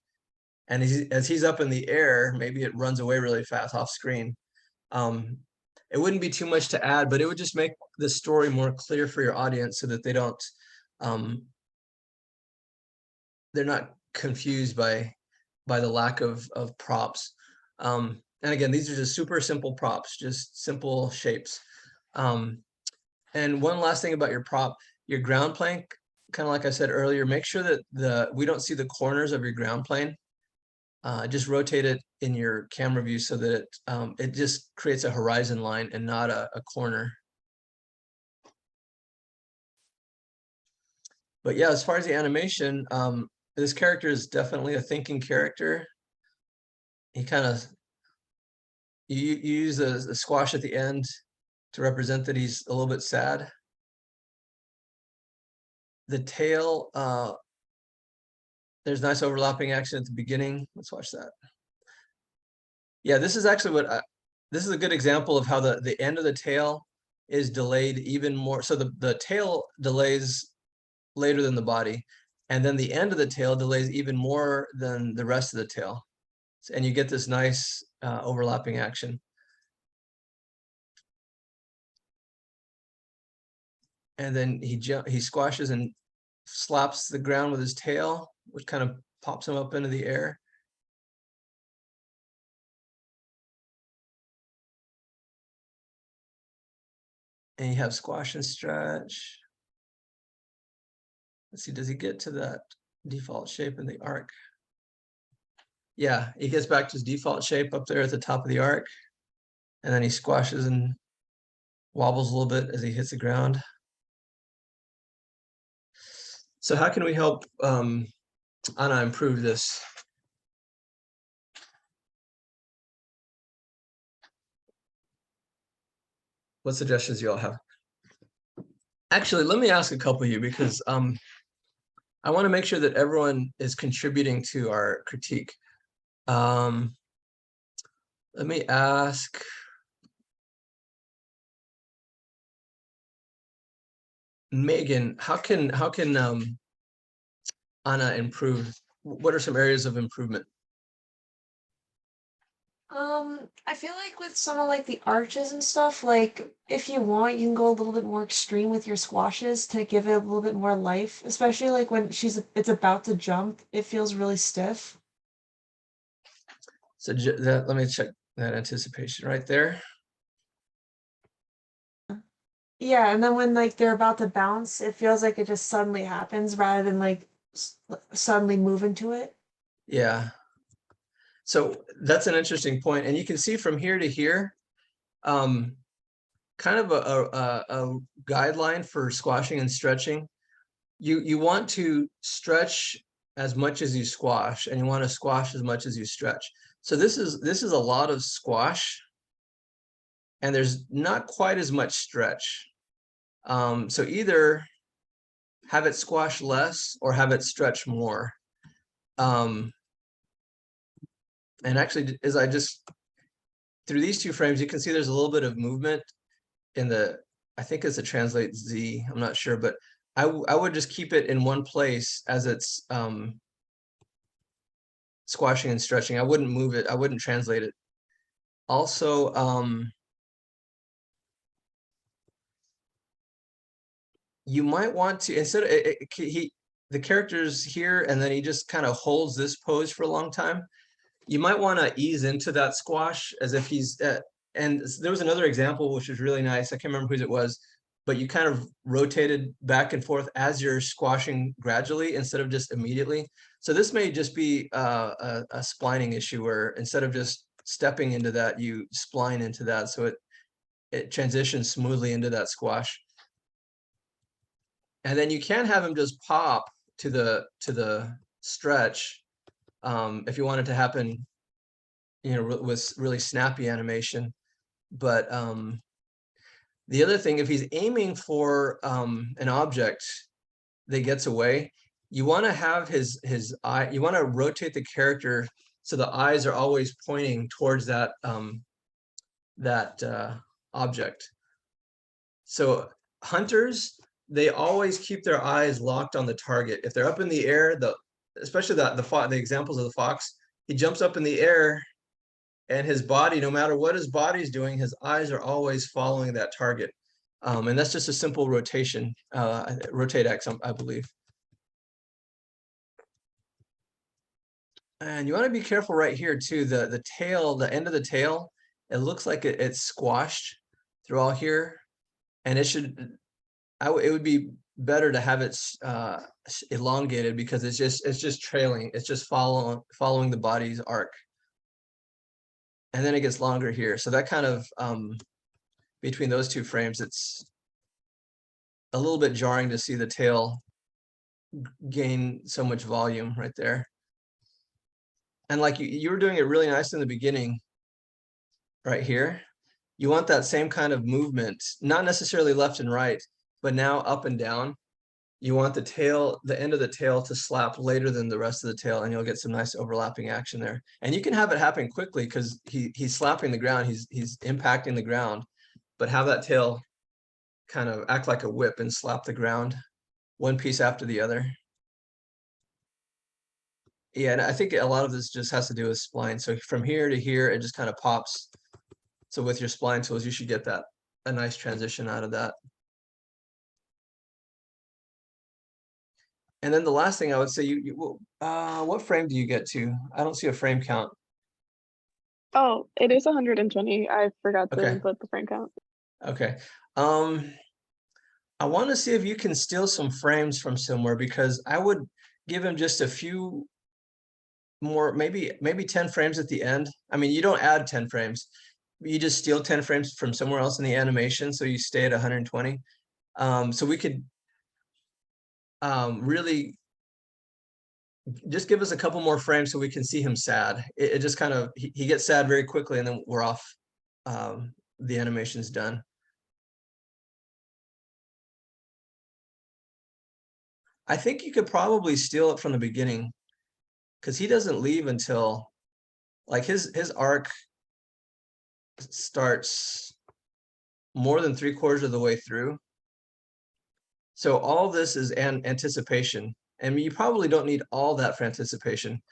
And as he's up in the air, maybe it runs away really fast off screen. It wouldn't be too much to add, but it would just make the story more clear for your audience so that they don't, they're not confused by the lack of props. And again, these are just super simple props, just simple shapes. And one last thing about your prop, your ground plane, kind of like I said earlier, make sure that we don't see the corners of your ground plane. Just rotate it in your camera view so that it just creates a horizon line and not a corner. But yeah, as far as the animation, this character is definitely a thinking character. He kind of, you use a squash at the end to represent that he's a little bit sad. The tail, there's nice overlapping action at the beginning. Let's watch that. Yeah, this is actually what this is a good example of how the end of the tail is delayed even more. So the tail delays later than the body, and then the end of the tail delays even more than the rest of the tail. And you get this nice overlapping action. And then he squashes and slaps the ground with his tail, which kind of pops him up into the air. And you have squash and stretch. Let's see, does he get to that default shape in the arc? Yeah, he gets back to his default shape up there at the top of the arc. And then he squashes and wobbles a little bit as he hits the ground. So how can we help Anna improve this? What suggestions you all have? Actually, let me ask a couple of you, because I want to make sure that everyone is contributing to our critique. Let me ask. Megan, how can Anna improve? What are some areas of improvement? I feel like with some of like the arches and stuff, like if you want, you can go a little bit more extreme with your squashes to give it a little bit more life, especially like when it's about to jump, it feels really stiff. So let me check that anticipation right there. Yeah, and then when like they're about to bounce, it feels like it just suddenly happens rather than like suddenly move into it. Yeah. So that's an interesting point, and you can see from here to here, kind of a guideline for squashing and stretching. You want to stretch as much as you squash, and you want to squash as much as you stretch. So this is a lot of squash, and there's not quite as much stretch. So either have it squash less or have it stretch more. And actually, as I just, through these two frames, you can see there's a little bit of movement in the, I think it's a translate Z, I'm not sure, but I would just keep it in one place as it's squashing and stretching. I wouldn't move it, I wouldn't translate it. Also, you might want to, instead of, the character's here and then he just kind of holds this pose for a long time. You might want to ease into that squash as if he's, and there was another example which was really nice. I can't remember whose it was, but you kind of rotated back and forth as you're squashing gradually instead of just immediately. So this may just be a splining issue where instead of just stepping into that, you spline into that, so it transitions smoothly into that squash. And then you can have him just pop to the stretch if you want it to happen, you know, with really snappy animation. But the other thing, if he's aiming for an object that gets away, you want to have his eye, you want to rotate the character so the eyes are always pointing towards that object. So hunters, they always keep their eyes locked on the target. If they're up in the air, especially the examples of the fox, he jumps up in the air and his body, no matter what his body's doing, his eyes are always following that target. And that's just a simple rotation, rotate X, I believe. And you want to be careful right here too. The tail, the end of the tail, it looks like it's squashed through all here, and it should. It would be better to have it elongated because it's just trailing. It's just following the body's arc, and then it gets longer here. So that kind of between those two frames, it's a little bit jarring to see the tail gain so much volume right there. And like you were doing it really nice in the beginning, right here. You want that same kind of movement, not necessarily left and right, but now up and down. you want the tail, the end of the tail to slap later than the rest of the tail, and you'll get some nice overlapping action there. And you can have it happen quickly because he's slapping the ground, he's impacting the ground, but have that tail kind of act like a whip and slap the ground one piece after the other. Yeah, and I think a lot of this just has to do with spline. So from here to here, it just kind of pops. So with your spline tools, you should get a nice transition out of that. And then the last thing I would say, what frame do you get to? I don't see a frame count. Oh, it is 120. I forgot to Okay. input the frame count. Okay. I want to see if you can steal some frames from somewhere, because I would give him just a few more, maybe 10 frames at the end. I mean, you don't add 10 frames. You just steal 10 frames from somewhere else in the animation, so you stay at 120. So we could really just give us a couple more frames so we can see him sad. It just kind of, he gets sad very quickly, and then we're off. The animation's done. I think you could probably steal it from the beginning, because he doesn't leave until, like, his arc starts more than 3/4 of the way through. So all this is anticipation, and you probably don't need all that for anticipation.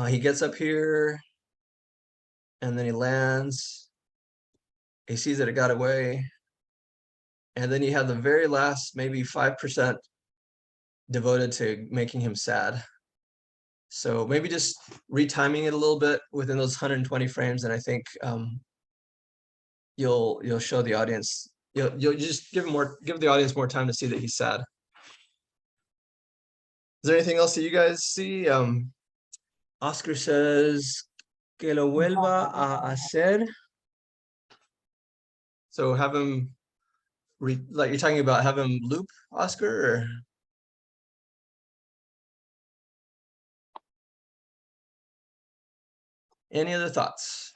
He gets up here, and then he lands. He sees that it got away, and then you have the very last maybe 5% devoted to making him sad. So maybe just retiming it a little bit within those 120 frames, and I think you'll show the audience. You'll just give the audience more time to see that he's sad. Is there anything else that you guys see? Oscar says que lo vuelva a hacer. So have him like you're talking about, have him loop, Oscar, or? Any other thoughts?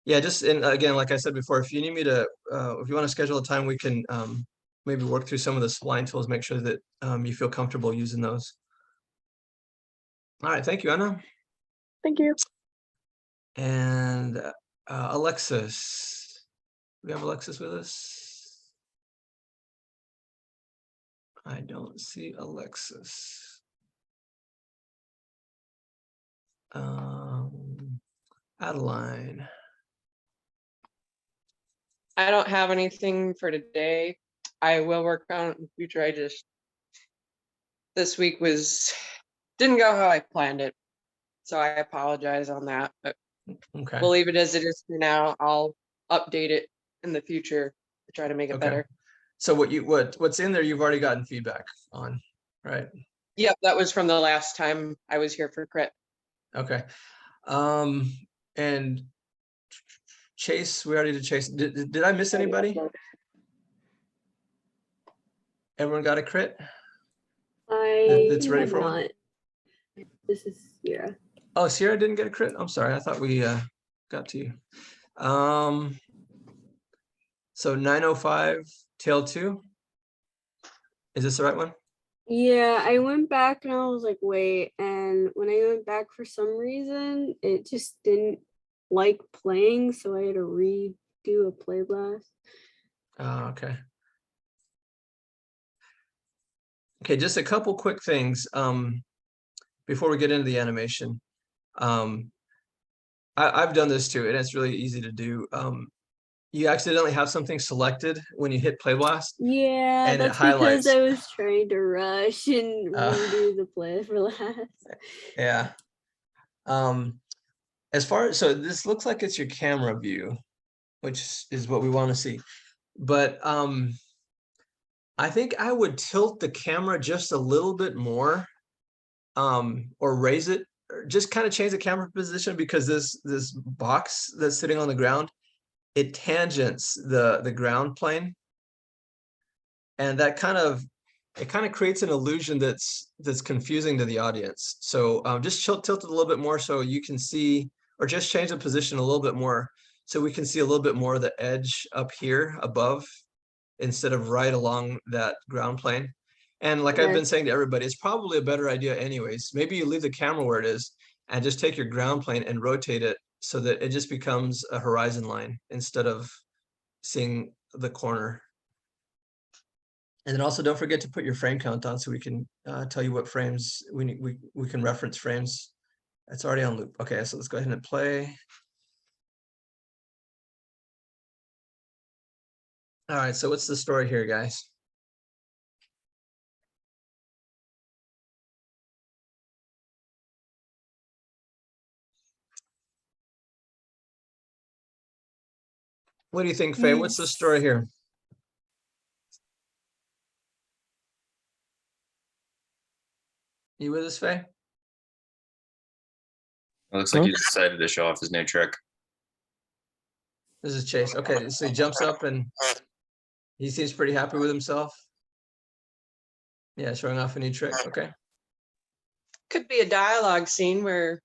Yeah, just, and again, like I said before, if you need me to, if you want to schedule a time, we can maybe work through some of the spline tools, make sure that you feel comfortable using those. All right, thank you, Anna. Thank you. And Alexis, we have Alexis with us? I don't see Alexis. Adeline. I don't have anything for today. I will work on it in the future. This week didn't go how I planned it. So I apologize on that, but Okay. we'll leave it as it is for now. I'll update it in the future to try to make it better. So what's in there, you've already gotten feedback on, right? Yep, that was from the last time I was here for crit. Okay. And Chase, we already did Chase. Did I miss anybody? Everyone got a crit? That's ready have for one? not. This is Sierra. Oh, Sierra didn't get a crit? I'm sorry, I thought we got to you. So 905 tail 2. Is this the right one? Yeah, I went back and I was like, wait, and when I went back for some reason, it just didn't like playing, so I had to redo a play blast. Okay. Okay, just a couple quick things before we get into the animation. I've done this too, and it's really easy to do. You accidentally have something selected when you hit play blast. Yeah, and that's it highlights. because I was trying to rush and redo the play blast. Yeah. As far as, so this looks like it's your camera view, which is what we want to see. But I think I would tilt the camera just a little bit more, or raise it, or just kind of change the camera position, because this box that's sitting on the ground, it tangents the ground plane, and that kind of creates an illusion that's confusing to the audience. So just tilt it a little bit more so you can see, or just change the position a little bit more so we can see a little bit more of the edge up here above instead of right along that ground plane. And like I've been saying to everybody, it's probably a better idea anyways. Maybe you leave the camera where it is and just take your ground plane and rotate it so that it just becomes a horizon line instead of seeing the corner. And then also don't forget to put your frame count on so we can tell you what frames we can reference frames. It's already on loop. Okay, so let's go ahead and play. All right, so what's the story here, guys? What do you think, Faye? What's the story here? You with us, Faye? It looks like he decided to show off his new trick. This is Chase. Okay, so he jumps up and he seems pretty happy with himself. Yeah, showing off a new trick. Okay. Could be a dialogue scene where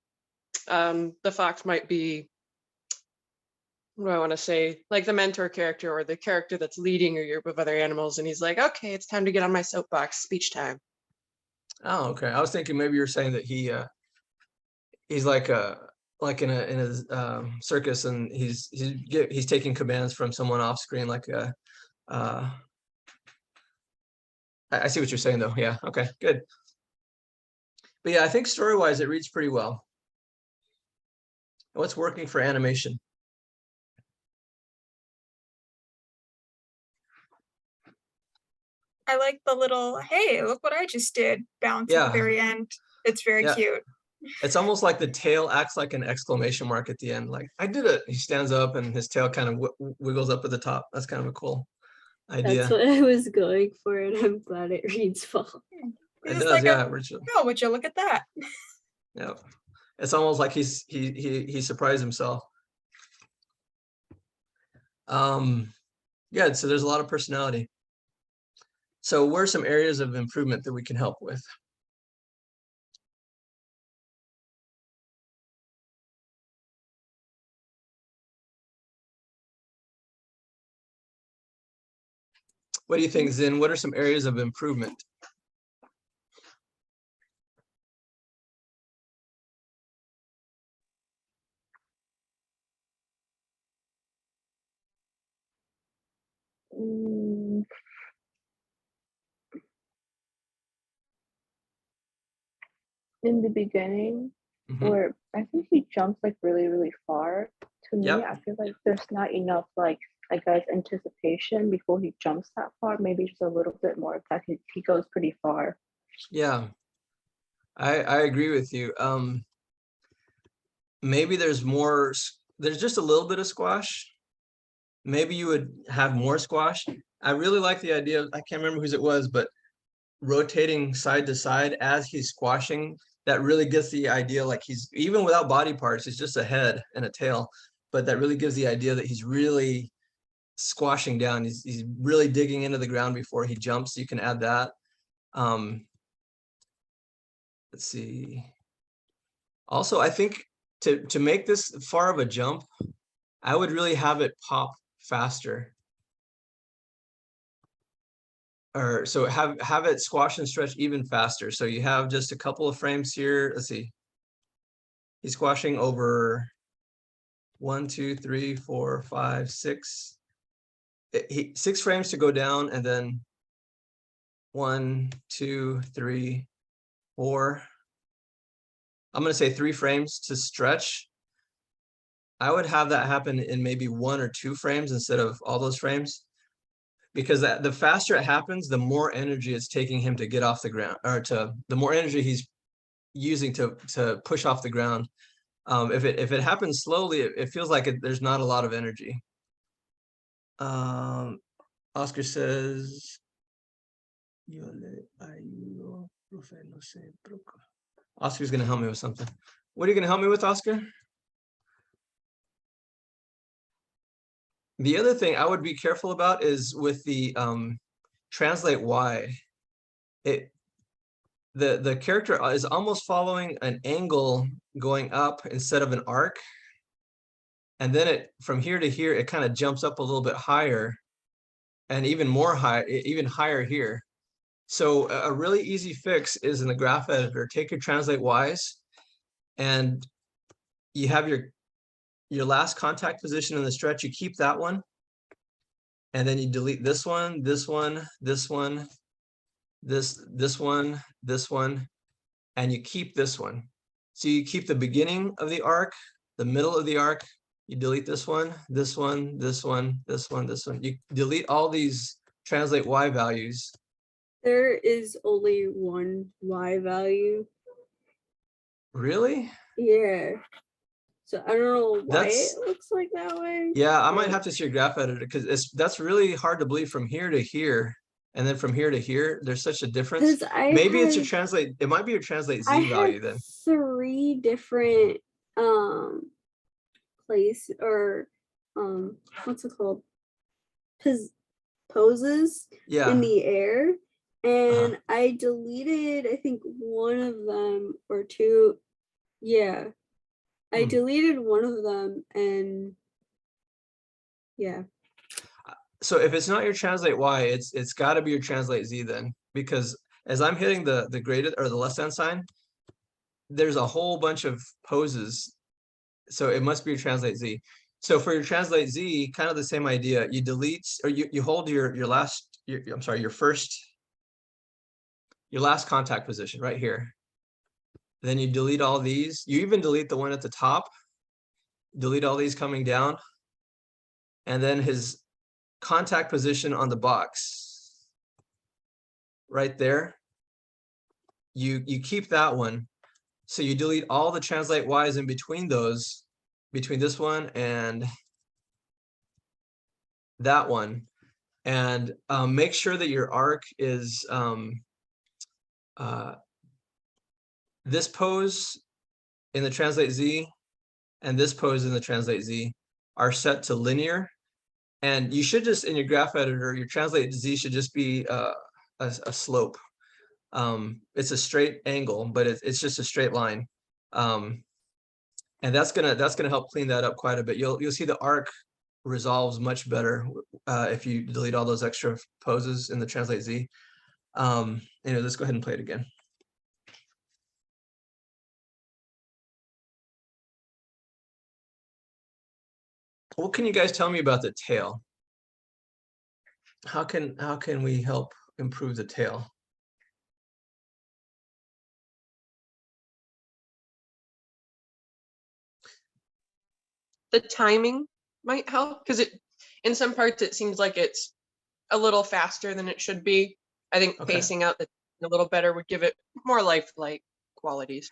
the fox might be, what do I want to say, like the mentor character or the character that's leading a group of other animals, and he's like, okay, it's time to get on my soapbox, speech time. Oh, okay. I was thinking maybe you're saying that he's like in a circus, and he's taking commands from someone off screen, like I see what you're saying though. Yeah. Okay. Good. But yeah, I think story-wise it reads pretty well. What's working for animation? I like the little, hey, look what I just did bounce at Yeah. the very end. It's very Yeah. cute. It's almost like the tail acts like an exclamation mark at the end. Like, I did it. He stands up and his tail kind of wiggles up at the top. That's kind of a cool idea. That's what I was going for, and I'm glad it reads well. It It's does, like yeah. Richard. oh, would you look at that? Yeah. It's almost like he surprised himself. Yeah, so there's a lot of personality. So where are some areas of improvement that we can help with? What do you think, Zin? What are some areas of improvement? Mm, in the beginning, Mhm. where I think he jumps like really, really far. To me, Yep. I feel like there's not enough like I guess anticipation before he jumps that far. Maybe just a little bit more that he goes pretty far. Yeah, I agree with you. Maybe there's just a little bit of squash. Maybe you would have more squash. I really like the idea of, I can't remember whose it was, but rotating side to side as he's squashing, that really gets the idea like he's, even without body parts, it's just a head and a tail, but that really gives the idea that he's really squashing down. He's really digging into the ground before he jumps. You can add that. Let's see. Also, I think to make this far of a jump, I would really have it pop faster. Or so have it squash and stretch even faster. So you have just a couple of frames here. Let's see. He's squashing over 1, 2, 3, 4, 5, 6. 6 frames to go down, and then 1, 2, 3, 4. I'm going to say 3 frames to stretch. I would have that happen in maybe 1 or 2 frames instead of all those frames, because the faster it happens, the more energy it's taking him to get off the ground, or the more energy he's using to push off the ground. If it happens slowly, it feels like there's not a lot of energy. Oscar says, Oscar's going to help me with something. What are you going to help me with, Oscar? The other thing I would be careful about is with the translate Y. The character is almost following an angle going up instead of an arc. And then from here to here, it kind of jumps up a little bit higher. and even more high, even higher here. So a really easy fix is in the graph editor, take your translate Ys, and you have your last contact position in the stretch, you keep that one. And then you delete this one, this one, this one, this one, this one, and you keep this one. So you keep the beginning of the arc, the middle of the arc, you delete this one, this one, this one, this one, this one. You delete all these translate Y values. There is only one Y value. Really? Yeah. So I don't know why That's- it looks like that way. Yeah, I might but- have to see your graph editor because that's really hard to believe from here to here. And then from here to here, there's such a difference. 'Cause I Maybe it's your had- translate, it might be your translate I Z value had then. 3 different place or what's it called? Poses Yeah. in the air. And I deleted I think one of them or 2. Yeah. I Hmm. deleted one of them and yeah. So if it's not your translate Y, it's got to be your translate Z then, because as I'm hitting the graded or the less than sign, there's a whole bunch of poses. So it must be your translate Z. So for your translate Z, kind of the same idea. You delete or you hold your last, I'm sorry, your last contact position right here. Then you delete all these. You even delete the one at the top. Delete all these coming down. And then his contact position on the box right there. You keep that one. So you delete all the translate Ys in between those, between this one and that one. And make sure that your arc is this pose in the translate Z and this pose in the translate Z are set to linear. And you should just, in your graph editor, your translate Z should just be a slope. It's a straight angle, but it's just a straight line. And that's gonna help clean that up quite a bit. You'll see the arc resolves much better if you delete all those extra poses in the translate Z. Anyway, let's go ahead and play it again. What can you guys tell me about the tail? How can we help improve the tail? The timing might help because in some parts it seems like it's a little faster than it should be. I think Okay. pacing out a little better would give it more lifelike qualities.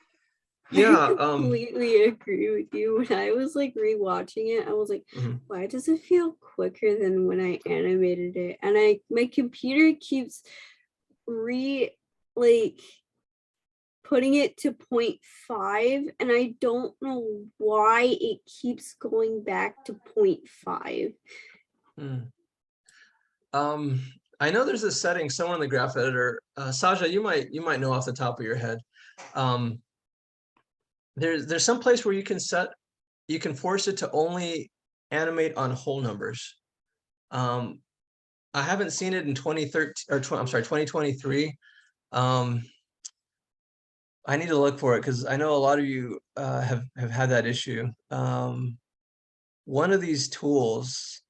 Yeah, I completely agree with you. When I was like rewatching it, I was like, why does it feel quicker than when I animated it? And my computer keeps putting it to 0.5, and I don't know why it keeps going back to 0.5. I know there's a setting somewhere in the graph editor. Saja, you might know off the top of your head. There's some place where you can force it to only animate on whole numbers. I haven't seen it in 2023. I need to look for it because I know a lot of you have had that issue. One of these tools,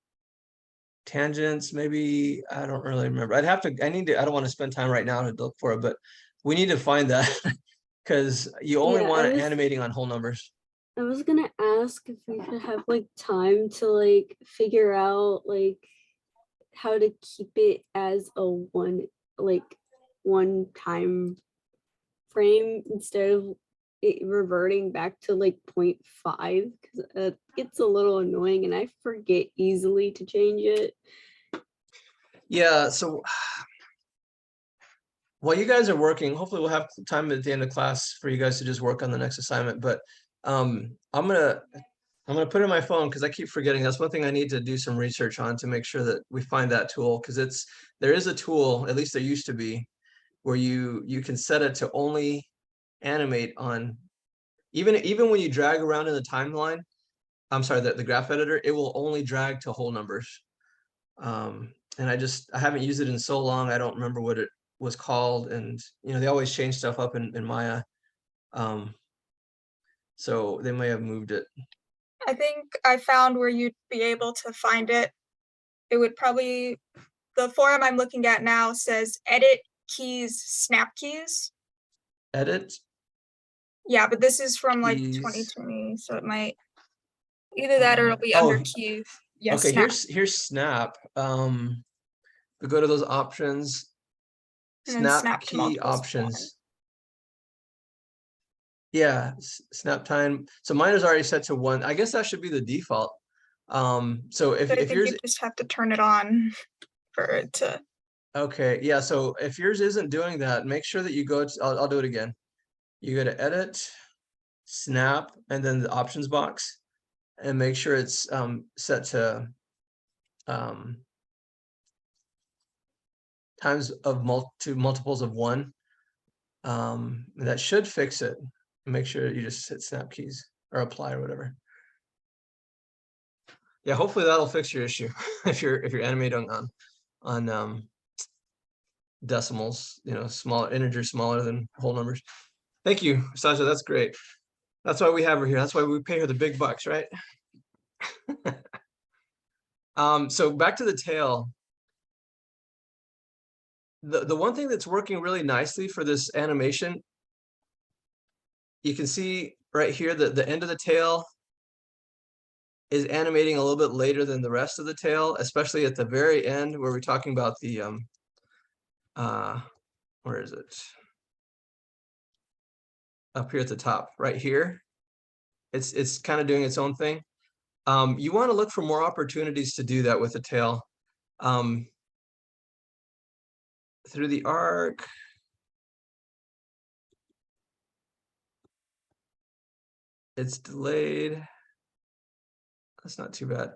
tangents, maybe, I don't really remember. I don't want to spend time right now to look for it, but we need to find that because you only want it animating on whole numbers. I was gonna ask if we could have like time to like figure out like how to keep it as a one time frame instead of it reverting back to like 0.5 because it's a little annoying and I forget easily to change it. Yeah, so while you guys are working, hopefully we'll have time at the end of class for you guys to just work on the next assignment. But I'm gonna put it in my phone because I keep forgetting. That's one thing I need to do some research on to make sure that we find that tool, because there is a tool, at least there used to be, where you can set it to only animate on even when you drag around in the timeline. I'm sorry, the graph editor, it will only drag to whole numbers. And and I haven't used it in so long. I don't remember what it was called, and they always change stuff up in Maya. So they may have moved it. I think I found where you'd be able to find it. It would probably, the forum I'm looking at now says edit keys, snap keys. Edit. Yeah, but this is from like Keys. 2020, so it might either that or it'll be under keys. Yes, Okay, snap. here's snap. We go to those options. And then snap to key multiple options. Yeah, snap time. So mine is already set to 1. I guess that should be the default. So But I if think yours, you just have to turn it on for it to. okay, yeah. So if yours isn't doing that, make sure that you go to, I'll do it again. You go to edit, snap, and then the options box, and make sure it's set to times of multiples of 1. That should fix it. Make sure you just hit snap keys or apply or whatever. Yeah, hopefully that'll fix your issue if you're animating on decimals, smaller integers smaller than whole numbers. Thank you, Sasha. That's great. That's why we have her here. That's why we pay her the big bucks, right? So back to the tail. The one thing that's working really nicely for this animation, you can see right here that the end of the tail is animating a little bit later than the rest of the tail, especially at the very end where we're talking about the where is it? Up here at the top, right here. It's kind of doing its own thing. You want to look for more opportunities to do that with the tail. Through the arc. It's delayed. That's not too bad.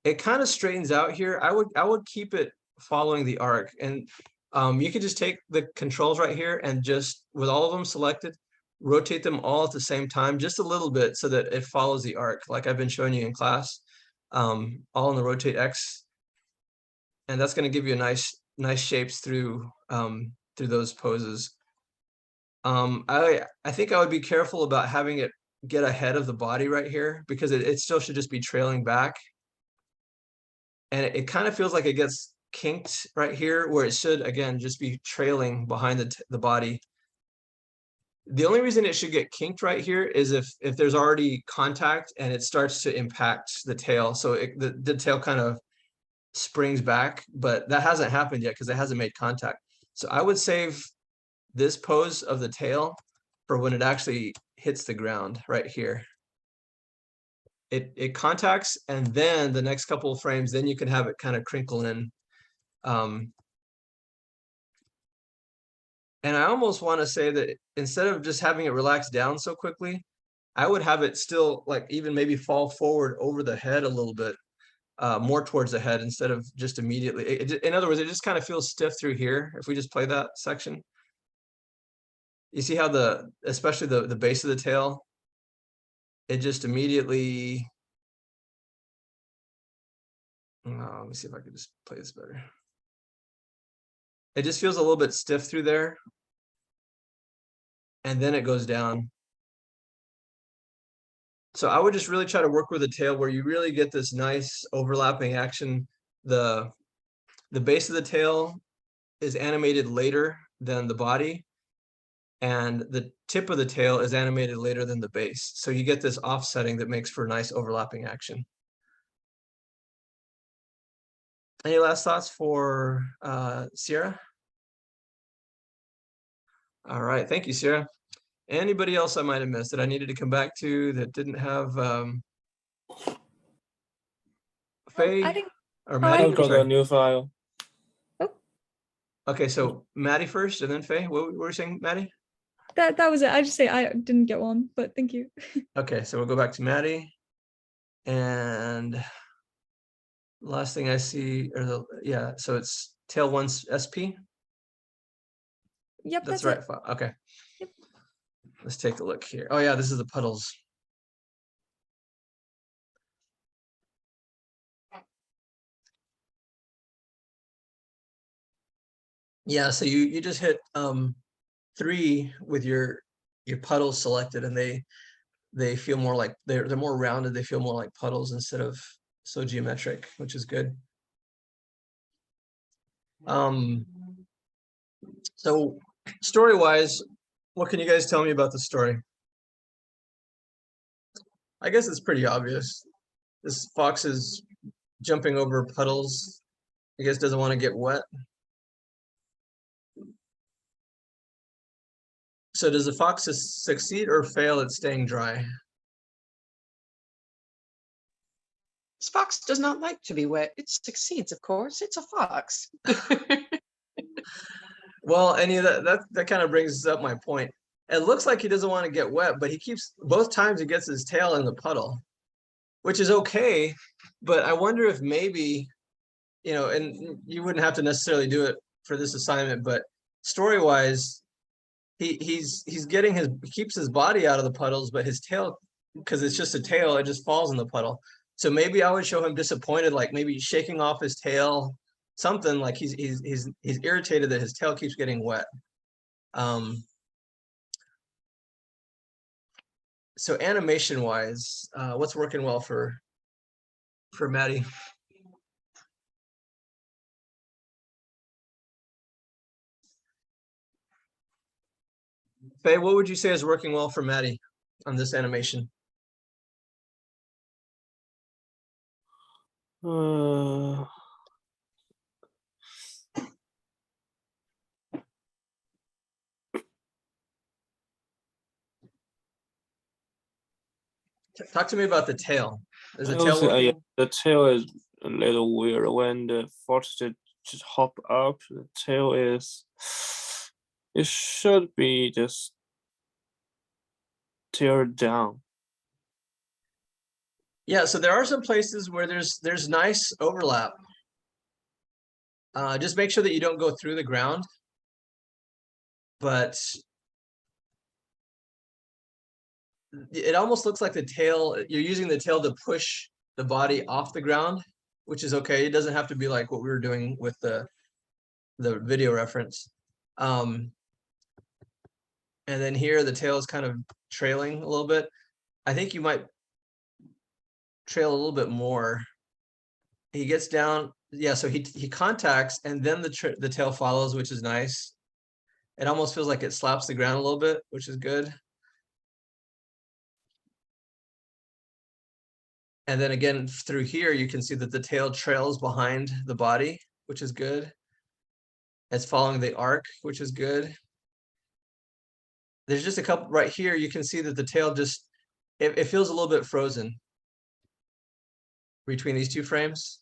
It kind of straightens out here. I would keep it following the arc, and you could just take the controls right here and just with all of them selected, rotate them all at the same time, just a little bit so that it follows the arc, like I've been showing you in class, all in the rotate X, and that's going to give you a nice shapes through those poses. I think I would be careful about having it get ahead of the body right here, because it still should just be trailing back. And it kind of feels like it gets kinked right here, where it should, again, just be trailing behind the body. The only reason it should get kinked right here is if there's already contact and it starts to impact the tail. So the tail kind of springs back, but that hasn't happened yet because it hasn't made contact. So I would save this pose of the tail for when it actually hits the ground right here. It contacts, and then the next couple of frames, then you can have it kind of crinkle in. And I almost want to say that instead of just having it relax down so quickly, I would have it still like even maybe fall forward over the head a little bit, more towards the head instead of just immediately. In other words, it just kind of feels stiff through here. If we just play that section, you see how especially the base of the tail, it just immediately. Let me see if I can just play this better. It just feels a little bit stiff through there, and then it goes down. So I would just really try to work with the tail where you really get this nice overlapping action. The base of the tail is animated later than the body, and the tip of the tail is animated later than the base. So you get this offsetting that makes for nice overlapping action. Any last thoughts for Sierra? All right, thank you, Sierra. Anybody else I might have missed that I needed to come back to that didn't have Faye I think or Maddie? I've got Sorry. a new file. Okay, so Maddie first, and then Faye. What were you saying, Maddie? that was it. I just say I didn't get one, but thank you. Okay, so we'll go back to Maddie, and last thing I see, or so it's tail 1 SP. Yep, That's that's right. it. Okay. Yep. Let's take a look here. Oh yeah, this is the puddles. Yeah, so you just hit 3 with your puddles selected, and they feel more like they're more rounded. They feel more like puddles instead of so geometric, which is good. So story-wise, what can you guys tell me about the story? I guess it's pretty obvious. This fox is jumping over puddles. I guess doesn't want to get wet. So does the fox succeed or fail at staying dry? This fox does not like to be wet. It succeeds, of course. It's a fox. Well, any of that kind of brings up my point. It looks like he doesn't want to get wet, but he keeps both times he gets his tail in the puddle, which is okay. But I wonder if maybe, you know, and you wouldn't have to necessarily do it for this assignment, but story-wise, he's getting he keeps his body out of the puddles, but his tail, because it's just a tail, it just falls in the puddle. So maybe I would show him disappointed, like maybe shaking off his tail, something like he's irritated that his tail keeps getting wet. So animation wise, what's working well for Maddie? Faye, what would you say is working well for Maddie on this animation? Talk to me about the tail. Is the tail working? Yeah, the tail is a little weird. When the fox just hop up, the tail is, it should be just tear down. Yeah, so there are some places where there's nice overlap. Just make sure that you don't go through the ground. But it almost looks like the tail, you're using the tail to push the body off the ground, which is okay. It doesn't have to be like what we were doing with the video reference. And then here the tail is kind of trailing a little bit. I think you might trail a little bit more. He gets down, yeah, so he contacts and then the tail follows, which is nice. It almost feels like it slaps the ground a little bit, which is good. And then again, through here, you can see that the tail trails behind the body, which is good. It's following the arc, which is good. There's just a couple right here. You can see that the tail just, it feels a little bit frozen between these two frames.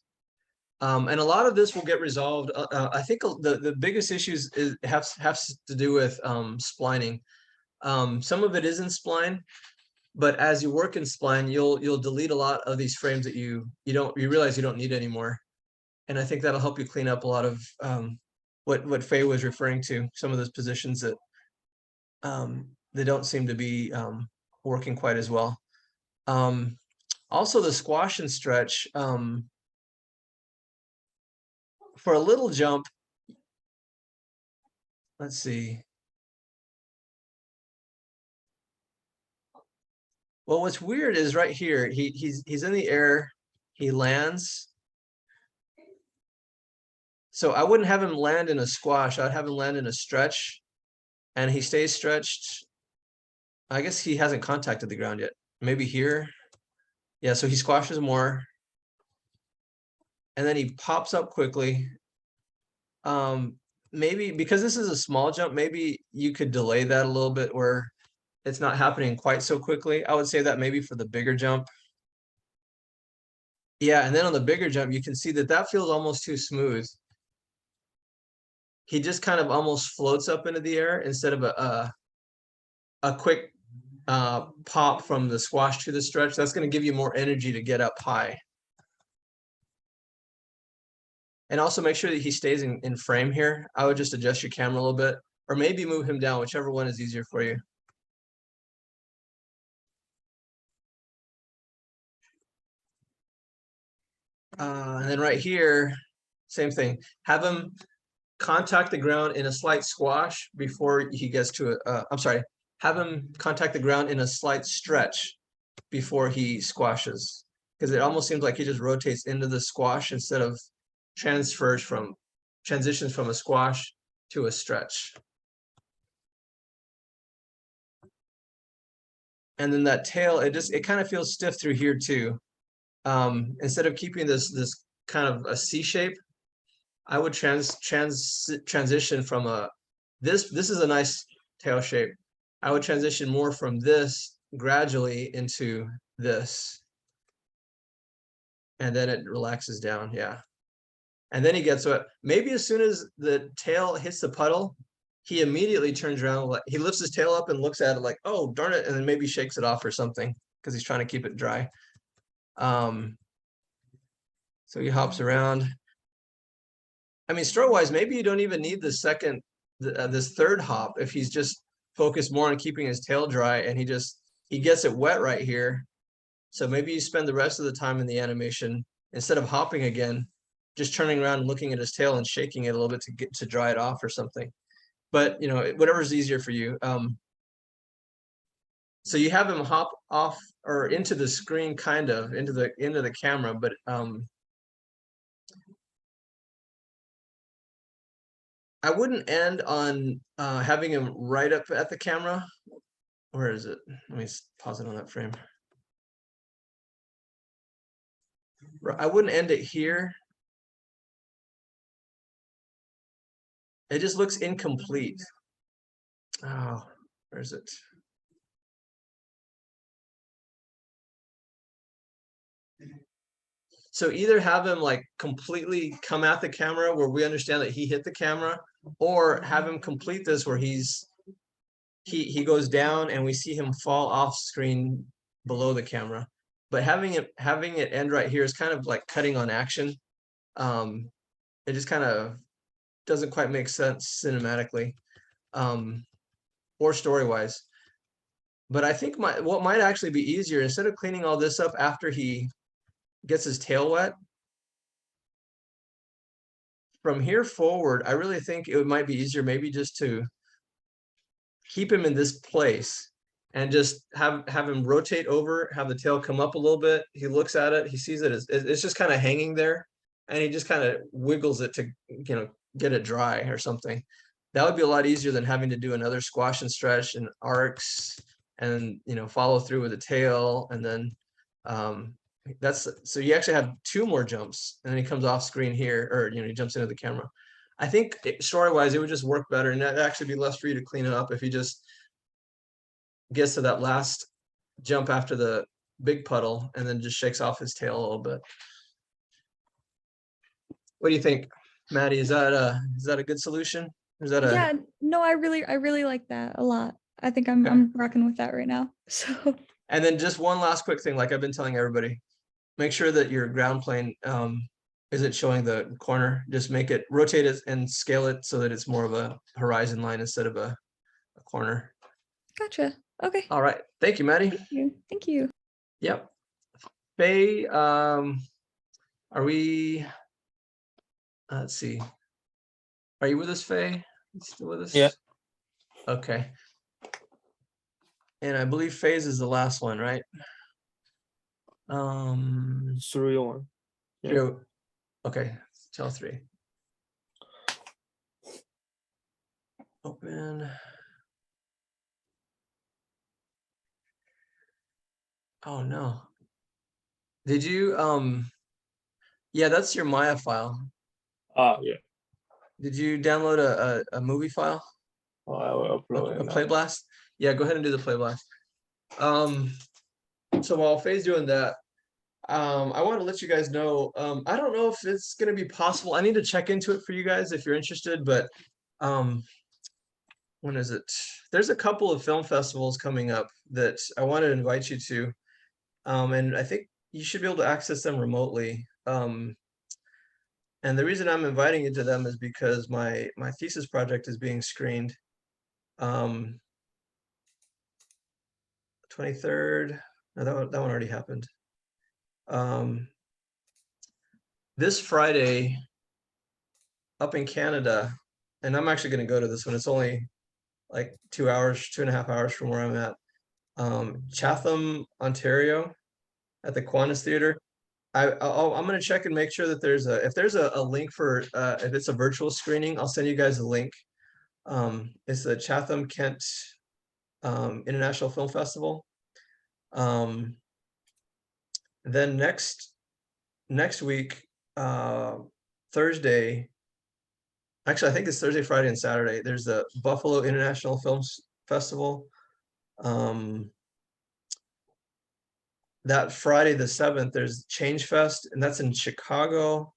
And a lot of this will get resolved. I think the biggest issues has to do with splining. Some of it is in spline, but as you work in spline, you'll delete a lot of these frames that you realize you don't need anymore. And I think that'll help you clean up a lot of what Faye was referring to, some of those positions that they don't seem to be working quite as well. Also the squash and stretch, for a little jump, let's see. Well, what's weird is right here, he's in the air, he lands. So I wouldn't have him land in a squash, I'd have him land in a stretch, and he stays stretched. I guess he hasn't contacted the ground yet. Maybe here. Yeah, so he squashes more. And then he pops up quickly. Maybe because this is a small jump, maybe you could delay that a little bit where it's not happening quite so quickly. I would say that maybe for the bigger jump. Yeah, and then on the bigger jump, you can see that feels almost too smooth. He just kind of almost floats up into the air instead of a quick pop from the squash to the stretch. That's going to give you more energy to get up high. And also make sure that he stays in frame here. I would just adjust your camera a little bit, or maybe move him down, whichever one is easier for you. And then right here, same thing. Have him contact the ground in a slight squash before he gets to a, I'm sorry, have him contact the ground in a slight stretch before he squashes. Because it almost seems like he just rotates into the squash instead of transitions from a squash to a stretch. And then that tail, it kind of feels stiff through here too. Instead of keeping this kind of a C shape, I would transition from this is a nice tail shape. I would transition more from this gradually into this. And then it relaxes down, yeah. And then he gets what, maybe as soon as the tail hits the puddle, he immediately turns around, like he lifts his tail up and looks at it like, oh, darn it, and then maybe shakes it off or something because he's trying to keep it dry. So he hops around. I mean, stroke-wise, maybe you don't even need this third hop if he's just focused more on keeping his tail dry and he gets it wet right here. So maybe you spend the rest of the time in the animation, instead of hopping again, just turning around and looking at his tail and shaking it a little bit to dry it off or something. But, you know, whatever's easier for you. So you have him hop off or into the screen, kind of into the camera, but I wouldn't end on having him right up at the camera. Where is it? Let me pause it on that frame. I wouldn't end it here. It just looks incomplete. Oh, where is it? So either have him like completely come at the camera where we understand that he hit the camera, or have him complete this where he goes down and we see him fall off screen below the camera. But having it end right here is kind of like cutting on action. It just kind of doesn't quite make sense cinematically, or story-wise. But I think what might actually be easier, instead of cleaning all this up after he gets his tail wet, from here forward, I really think it might be easier maybe just to keep him in this place and just have him rotate over, have the tail come up a little bit. He looks at it, he sees it, it's just kind of hanging there, and he just kind of wiggles it to, you know, get it dry or something. That would be a lot easier than having to do another squash and stretch and arcs and, you know, follow through with the tail. And then so you actually have 2 more jumps, and then he comes off screen here, or, you know, he jumps into the camera. I think story-wise, it would just work better, and that'd actually be less for you to clean it up if he just gets to that last jump after the big puddle and then just shakes off his tail a little bit. What do you think, Maddie? Is that a good solution? Is that Yeah, no, I really like that a lot. I think I'm rocking with that right now. So. And then just one last quick thing, like I've been telling everybody, make sure that your ground plane isn't showing the corner. Just rotate it and scale it so that it's more of a horizon line instead of a corner. Gotcha. Okay. All right. Thank you, Maddie. Thank you. Thank you. Yep. Faye, are we, let's see. Are you with us, Faye? You still with us? Yeah. Okay. And I believe phase is the last one, right? 3-1. Yeah. 3. Okay, tell 3. Open. Oh no. Did you yeah, that's your Maya file. Yeah. Did you download a movie file? Oh, I will upload A it now. play blast? Yeah, go ahead and do the play blast. So while Faye's doing that, I want to let you guys know, I don't know if it's going to be possible. I need to check into it for you guys if you're interested, but when is it? There's a couple of film festivals coming up that I want to invite you to, and I think you should be able to access them remotely. And the reason I'm inviting you to them is because my thesis project is being screened 23rd. No, that one already happened. This Friday up in Canada, and I'm actually going to go to this one. It's only like 2.5 hours from where I'm at. Chatham, Ontario, at the Qantas Theater. I'm going to check and make sure that if there's a link for if it's a virtual screening, I'll send you guys a link. It's the Chatham Kent International Film Festival. Then next week, Thursday, actually I think it's Thursday, Friday, and Saturday, there's the Buffalo International Films Festival. That Friday the 7th, there's Change Fest, and that's in Chicago.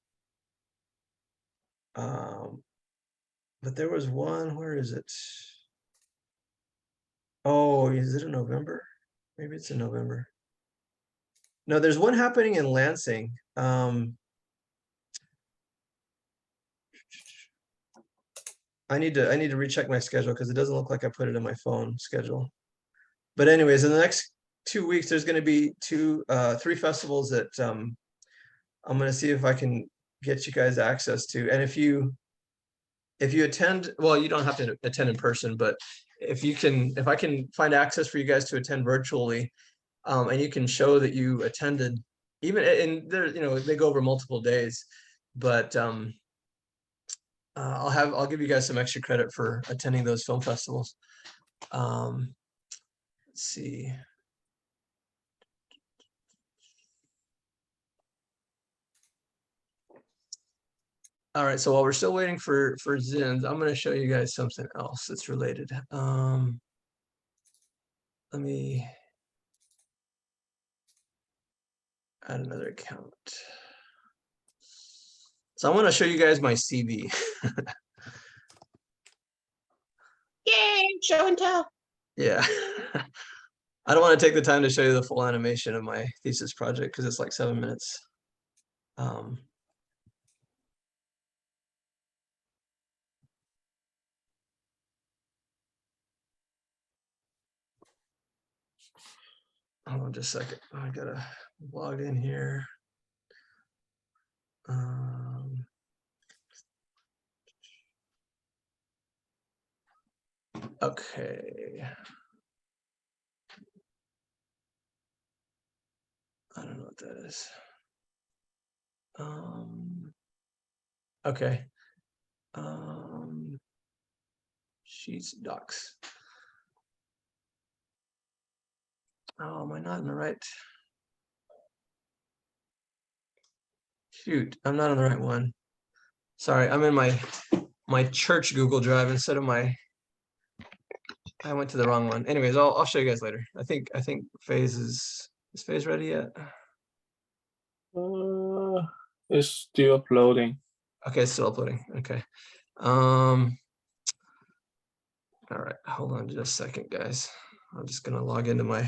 But there was one, where is it? Oh, is it in November? Maybe it's in November. No, there's one happening in Lansing. I need to recheck my schedule because it doesn't look like I put it in my phone schedule. But anyways, in the next 2 weeks, there's going to be three festivals that I'm going to see if I can get you guys access to. And if you attend, well, you don't have to attend in person, but if I can find access for you guys to attend virtually, and you can show that you attended, even in there, they go over multiple days, but I'll give you guys some extra credit for attending those film festivals. Let's see. All right, so while we're still waiting for Zins, I'm going to show you guys something else that's related. Let me add another account. So I want to show you guys my CV. Yay, show and tell. Yeah. I don't want to take the time to show you the full animation of my thesis project because it's like 7 minutes. Hold on just a second. I gotta log in here. Okay. I don't know what that is. Okay. Sheets, docs. Oh, am I not in the right? Shoot, I'm not on the right one. Sorry, I'm in my church Google Drive instead of I went to the wrong one. Anyways, I'll show you guys later. I think Phase is Phase ready yet? It's still uploading. Okay, it's still uploading. Okay. All right, hold on just a second, guys. I'm just gonna log into my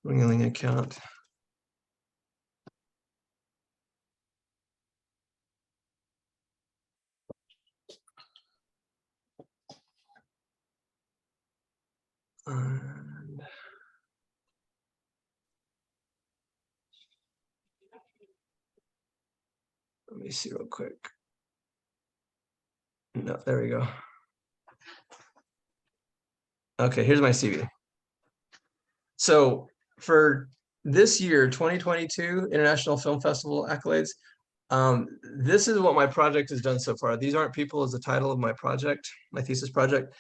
Ringling account. And let me see real quick. No, there we go. Okay, here's my CV. So for this year, 2022 International Film Festival accolades, this is what my project has done so far. These aren't people as the title of my project, my thesis project.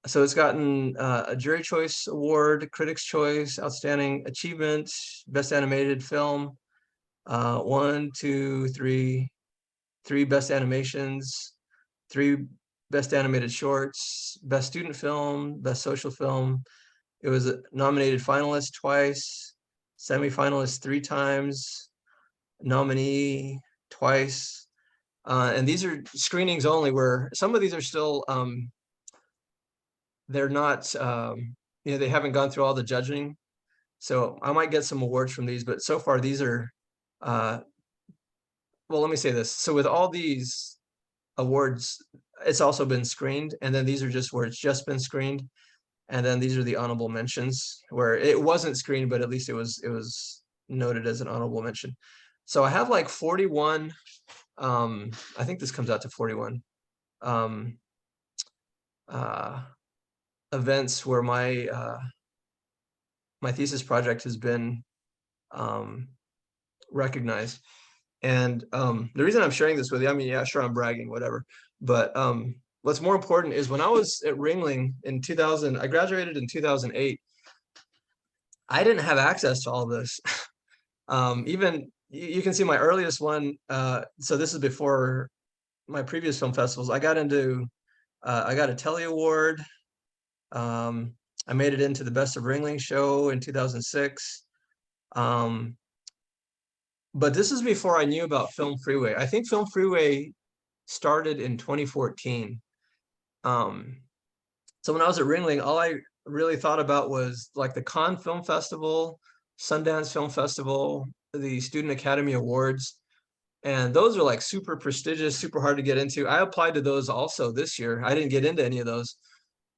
So it's gotten a Jury Choice Award, Critics' Choice, Outstanding Achievement, Best Animated Film, 1, 2, 3 Best Animations, 3 Best Animated Shorts, Best Student Film, Best Social Film. It was a nominated finalist twice, semi-finalist 3 times, nominee twice. And these are screenings only, where some of these are still, they're not, they haven't gone through all the judging. So I might get some awards from these, but so far these are, well, let me say this. So with all these awards, it's also been screened. And then these are just where it's just been screened. And then these are the honorable mentions where it wasn't screened, but at least it was noted as an honorable mention. So I have like 41, I think this comes out to 41 events where my my thesis project has been recognized. And the reason I'm sharing this with you, I mean, yeah, sure, I'm bragging, whatever. But what's more important is when I was at Ringling in 2000, I graduated in 2008. I didn't have access to all this. Even you can see my earliest one. So this is before my previous film festivals. I got a Telly Award. I made it into the Best of Ringling show in 2006. But this is before I knew about Film Freeway. I think Film Freeway started in 2014. So when I was at Ringling, all I really thought about was like the Cannes Film Festival, Sundance Film Festival, the Student Academy Awards. And those are like super prestigious, super hard to get into. I applied to those also this year. I didn't get into any of those.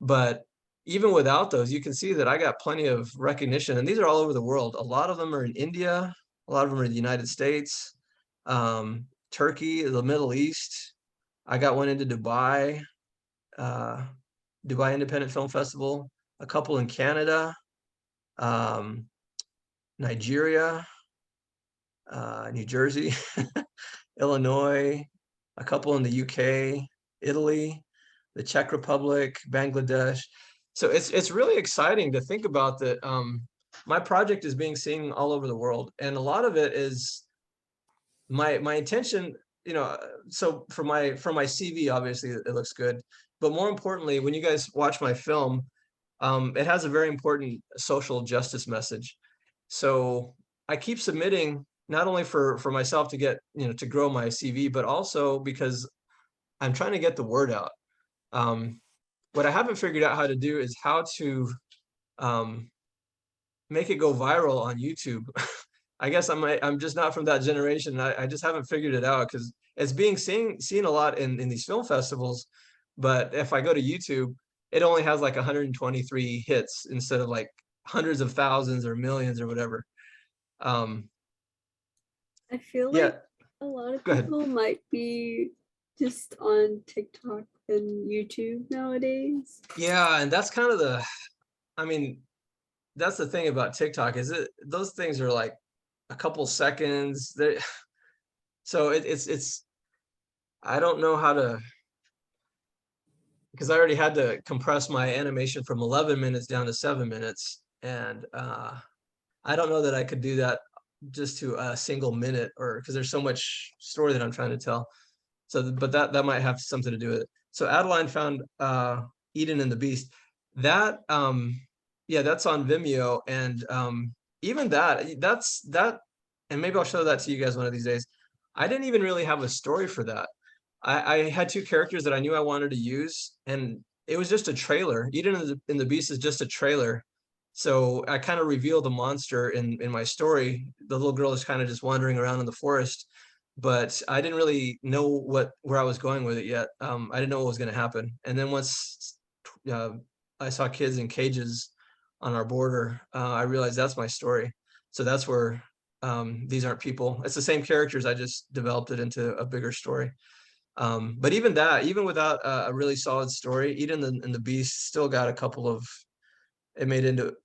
But even without those, you can see that I got plenty of recognition. And these are all over the world. A lot of them are in India. A lot of them are in the United States, Turkey, the Middle East. I got one into Dubai, Dubai Independent Film Festival, a couple in Canada, Nigeria, New Jersey, Illinois, a couple in the UK, Italy, the Czech Republic, Bangladesh. So it's really exciting to think about that. My project is being seen all over the world, and a lot of it is my intention. You know, so for my CV, obviously it looks good, but more importantly, when you guys watch my film, it has a very important social justice message. So I keep submitting not only for myself to get, you know, to grow my CV, but also because I'm trying to get the word out. What I haven't figured out how to do is how to make it go viral on YouTube. I guess I'm just not from that generation. I just haven't figured it out because it's being seen a lot in these film festivals. But if I go to YouTube, it only has like 123 hits instead of like hundreds of thousands or millions or whatever. I feel Yeah, like a lot of go ahead. people might be just on TikTok and YouTube nowadays. Yeah, and that's kind of I mean, that's the thing about TikTok is those things are like a couple seconds. So it's I don't know how to, because I already had to compress my animation from 11 minutes down to 7 minutes, and I don't know that I could do that just to a single minute, or because there's so much story that I'm trying to tell. So, but that might have something to do with it. So Adeline found Eden and the Beast. That yeah, that's on Vimeo, and even that's and maybe I'll show that to you guys one of these days. I didn't even really have a story for that. I had two characters that I knew I wanted to use, and it was just a trailer. Eden and the Beast is just a trailer. So I kind of reveal the monster in my story. The little girl is kind of just wandering around in the forest, but I didn't really know where I was going with it yet. I didn't know what was going to happen. And then once I saw kids in cages on our border, I realized that's my story. So that's where these aren't people. It's the same characters. I just developed it into a bigger story. But even without a really solid story, Eden and the Beast still got a couple of, it made into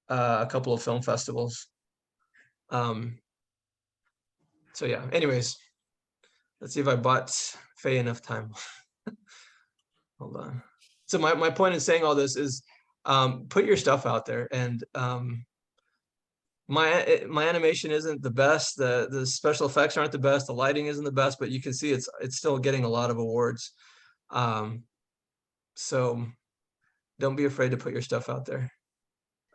a couple of film festivals. So yeah, anyways, let's see if I bought Faye enough time. Hold on. So my point in saying all this is put your stuff out there, and my animation isn't the best, the special effects aren't the best, the lighting isn't the best, but you can see it's still getting a lot of awards. So don't be afraid to put your stuff out there.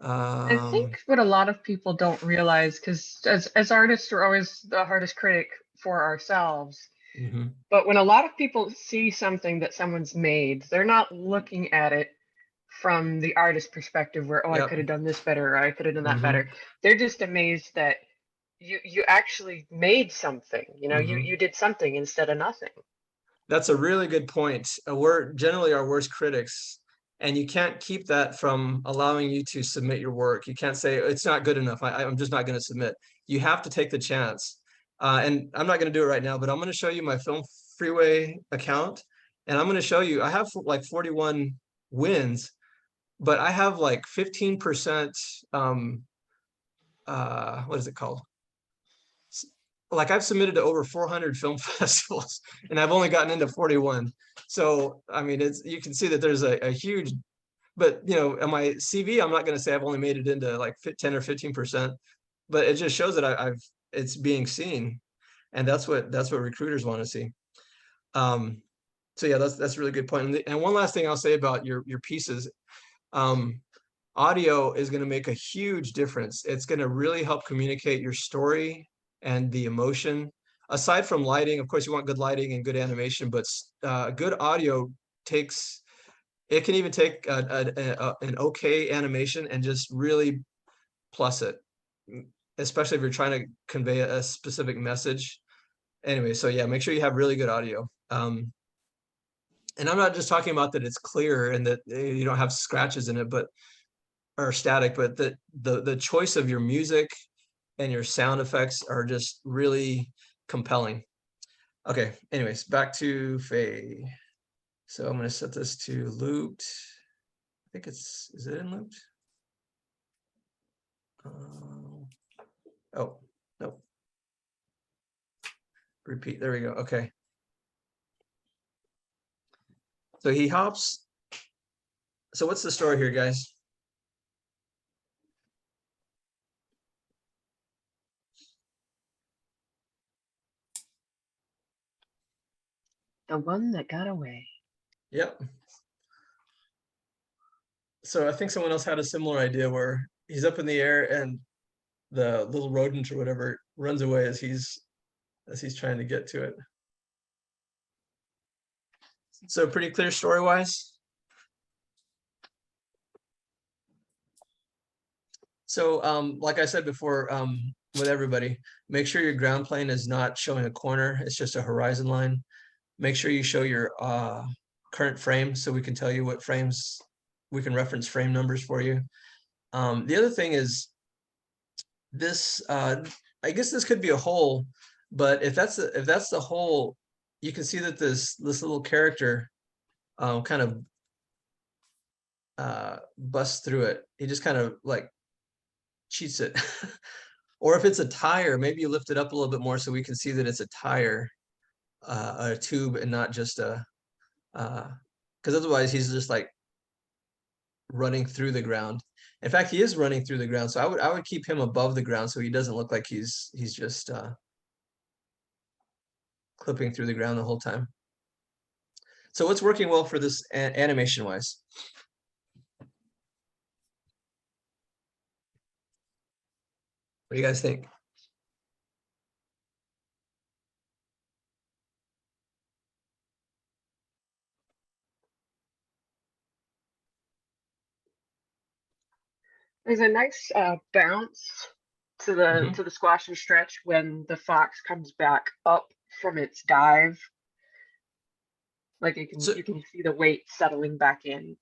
I think what a lot of people don't realize, because as artists, we're always the hardest critic for ourselves. Mm-hmm. But when a lot of people see something that someone's made, they're not looking at it from the artist perspective where, oh, I could have done this better, or I could have done that better. They're just amazed that you actually made something, you know, you did something instead of nothing. That's a really good point. We're generally our worst critics, and you can't keep that from allowing you to submit your work. You can't say it's not good enough. I'm just not going to submit. You have to take the chance. And I'm not going to do it right now, but I'm going to show you my Film Freeway account, and I'm going to show you. I have like 41 wins, but I have like 15%, what is it called? Like I've submitted to over 400 film festivals and I've only gotten into 41. So, I mean, you can see that there's a huge, but you know, on my CV, I'm not going to say I've only made it into like 10 or 15%, but it just shows that it's being seen. And that's what recruiters want to see. So yeah, that's a really good point. And one last thing I'll say about your pieces, audio is going to make a huge difference. It's going to really help communicate your story and the emotion. Aside from lighting, of course, you want good lighting and good animation, but good audio it can even take an okay animation and just really plus it, especially if you're trying to convey a specific message. Anyway, so yeah, make sure you have really good audio. And I'm not just talking about that it's clear and that you don't have scratches in it, or static, but the choice of your music and your sound effects are just really compelling. Okay, anyways, back to Faye. So I'm going to set this to looped. I think is it in looped? Oh, no. Repeat, there we go, okay. So he hops. So what's the story here, guys? The one that got away. Yep. So I think someone else had a similar idea where he's up in the air and the little rodent or whatever runs away as he's trying to get to it. So pretty clear story-wise. So like I said before, with everybody, make sure your ground plane is not showing a corner, it's just a horizon line. Make sure you show your current frame so we can tell you what frames, we can reference frame numbers for you. The other thing is this, I guess this could be a hole, but if that's the hole, you can see that this little character kind of busts through it. He just kind of like cheats it. Or if it's a tire, maybe you lift it up a little bit more so we can see that it's a tire, a tube, and not just because otherwise he's just like running through the ground. In fact, he is running through the ground, so I would keep him above the ground so he doesn't look like he's just clipping through the ground the whole time. So what's working well for this animation wise? What do you guys think? There's a nice bounce to the squash and stretch when the fox comes back up from its dive. Like you can see the weight settling back in.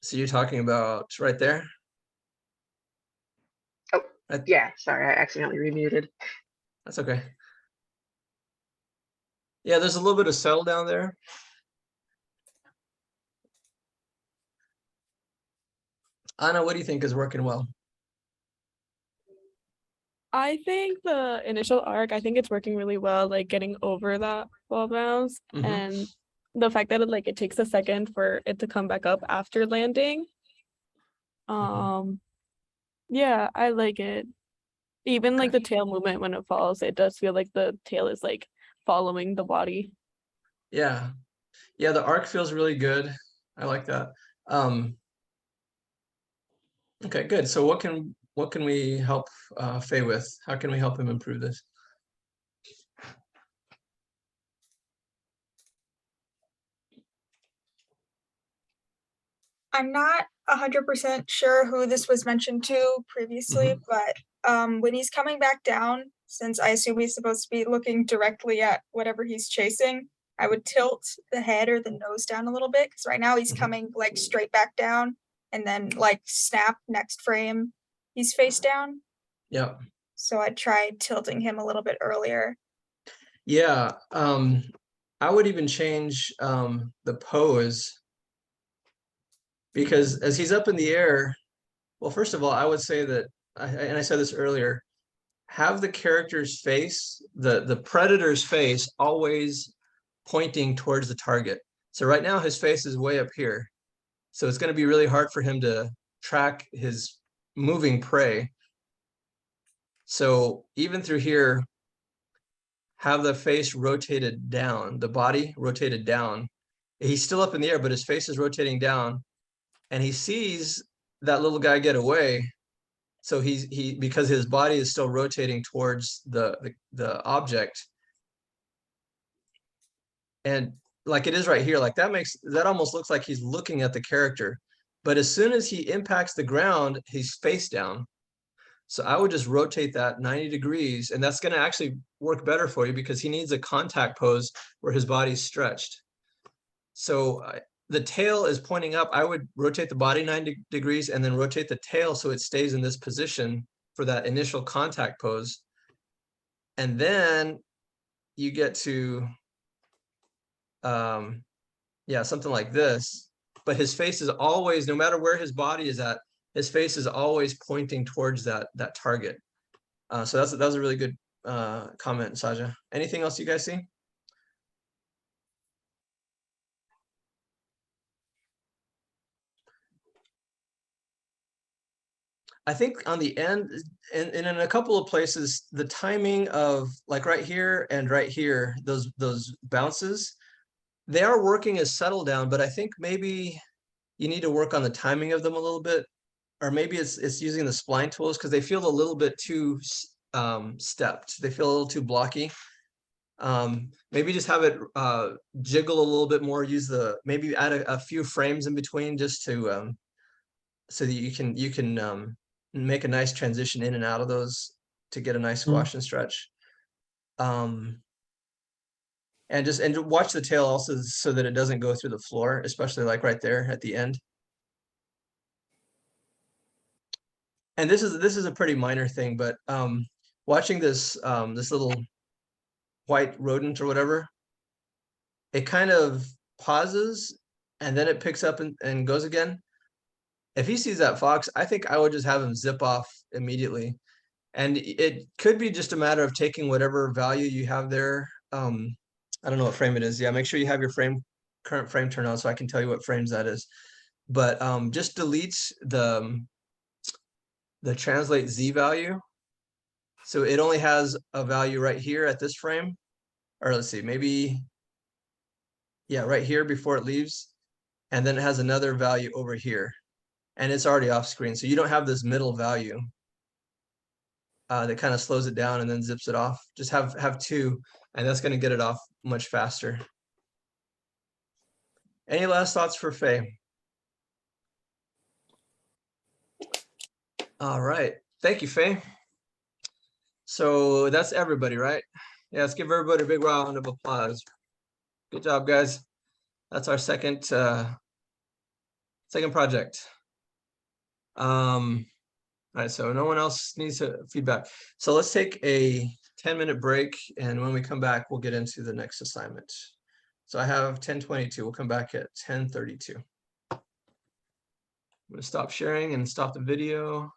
So you're talking about right there? Oh, yeah. Sorry, I accidentally remuted. That's okay. Yeah, there's a little bit of settle down there. Anna, what do you think is working well? I think the initial arc, I think it's working really well, like getting over that wall bounce and the fact that it takes a second for it to come back up after landing. Yeah, I like it. Even like the tail movement when it falls, it does feel like the tail is like following the body. Yeah. Yeah, the arc feels really good. I like that. Okay, good. So what can we help Faye with? How can we help him improve this? I'm not 100% sure who this was mentioned to previously, but when he's coming back down, since I assume he's supposed to be looking directly at whatever he's chasing, I would tilt the head or the nose down a little bit because right now he's coming like straight back down and then like snap next frame, he's face down. Yeah. So I'd try tilting him a little bit earlier. Yeah. I would even change the pose, because as he's up in the air, well, first of all, I would say that, and I said this earlier, have the character's face, the predator's face, always pointing towards the target. So right now his face is way up here. So it's going to be really hard for him to track his moving prey. So even through here, have the face rotated down, the body rotated down. He's still up in the air, but his face is rotating down, and he sees that little guy get away. So because his body is still rotating towards the object, and like it is right here, like that almost looks like he's looking at the character. But as soon as he impacts the ground, he's face down. So I would just rotate that 90 degrees, and that's going to actually work better for you because he needs a contact pose where his body's stretched. So the tail is pointing up. I would rotate the body 90 degrees and then rotate the tail so it stays in this position for that initial contact pose. And then you get to, yeah, something like this. But his face is always, no matter where his body is at, his face is always pointing towards that target. So that was a really good comment, Saja. Anything else you guys see? I think on the end, and in a couple of places, the timing of like right here and right here, those bounces, they are working as settle down, but I think maybe you need to work on the timing of them a little bit, or maybe it's using the spline tools because they feel a little bit too stepped. They feel a little too blocky. Maybe just have it jiggle a little bit more. Use maybe add a few frames in between just to so that you can make a nice transition in and out of those to get a nice squash and stretch. And watch the tail also so that it doesn't go through the floor, especially like right there at the end. And this is a pretty minor thing, but watching this this little white rodent or whatever, it kind of pauses and then it picks up and goes again. If he sees that fox, I think I would just have him zip off immediately. And it could be just a matter of taking whatever value you have there. I don't know what frame it is. Yeah, make sure you have your current frame turned on so I can tell you what frames that is. But just delete the translate Z value. So it only has a value right here at this frame. Or let's see, maybe, yeah, right here before it leaves. And then it has another value over here. And it's already off screen. So you don't have this middle value that kind of slows it down and then zips it off. Just have two, and that's going to get it off much faster. Any last thoughts for Faye? All right. Thank you, Faye. So that's everybody, right? Yeah, let's give everybody a big round of applause. Good job, guys. That's our second project. All right, so no one else needs feedback. So let's take a 10-minute break, and when we come back, we'll get into the next assignment. So I have 10:22. We'll come back at 10:32. I'm going to stop sharing and stop the video.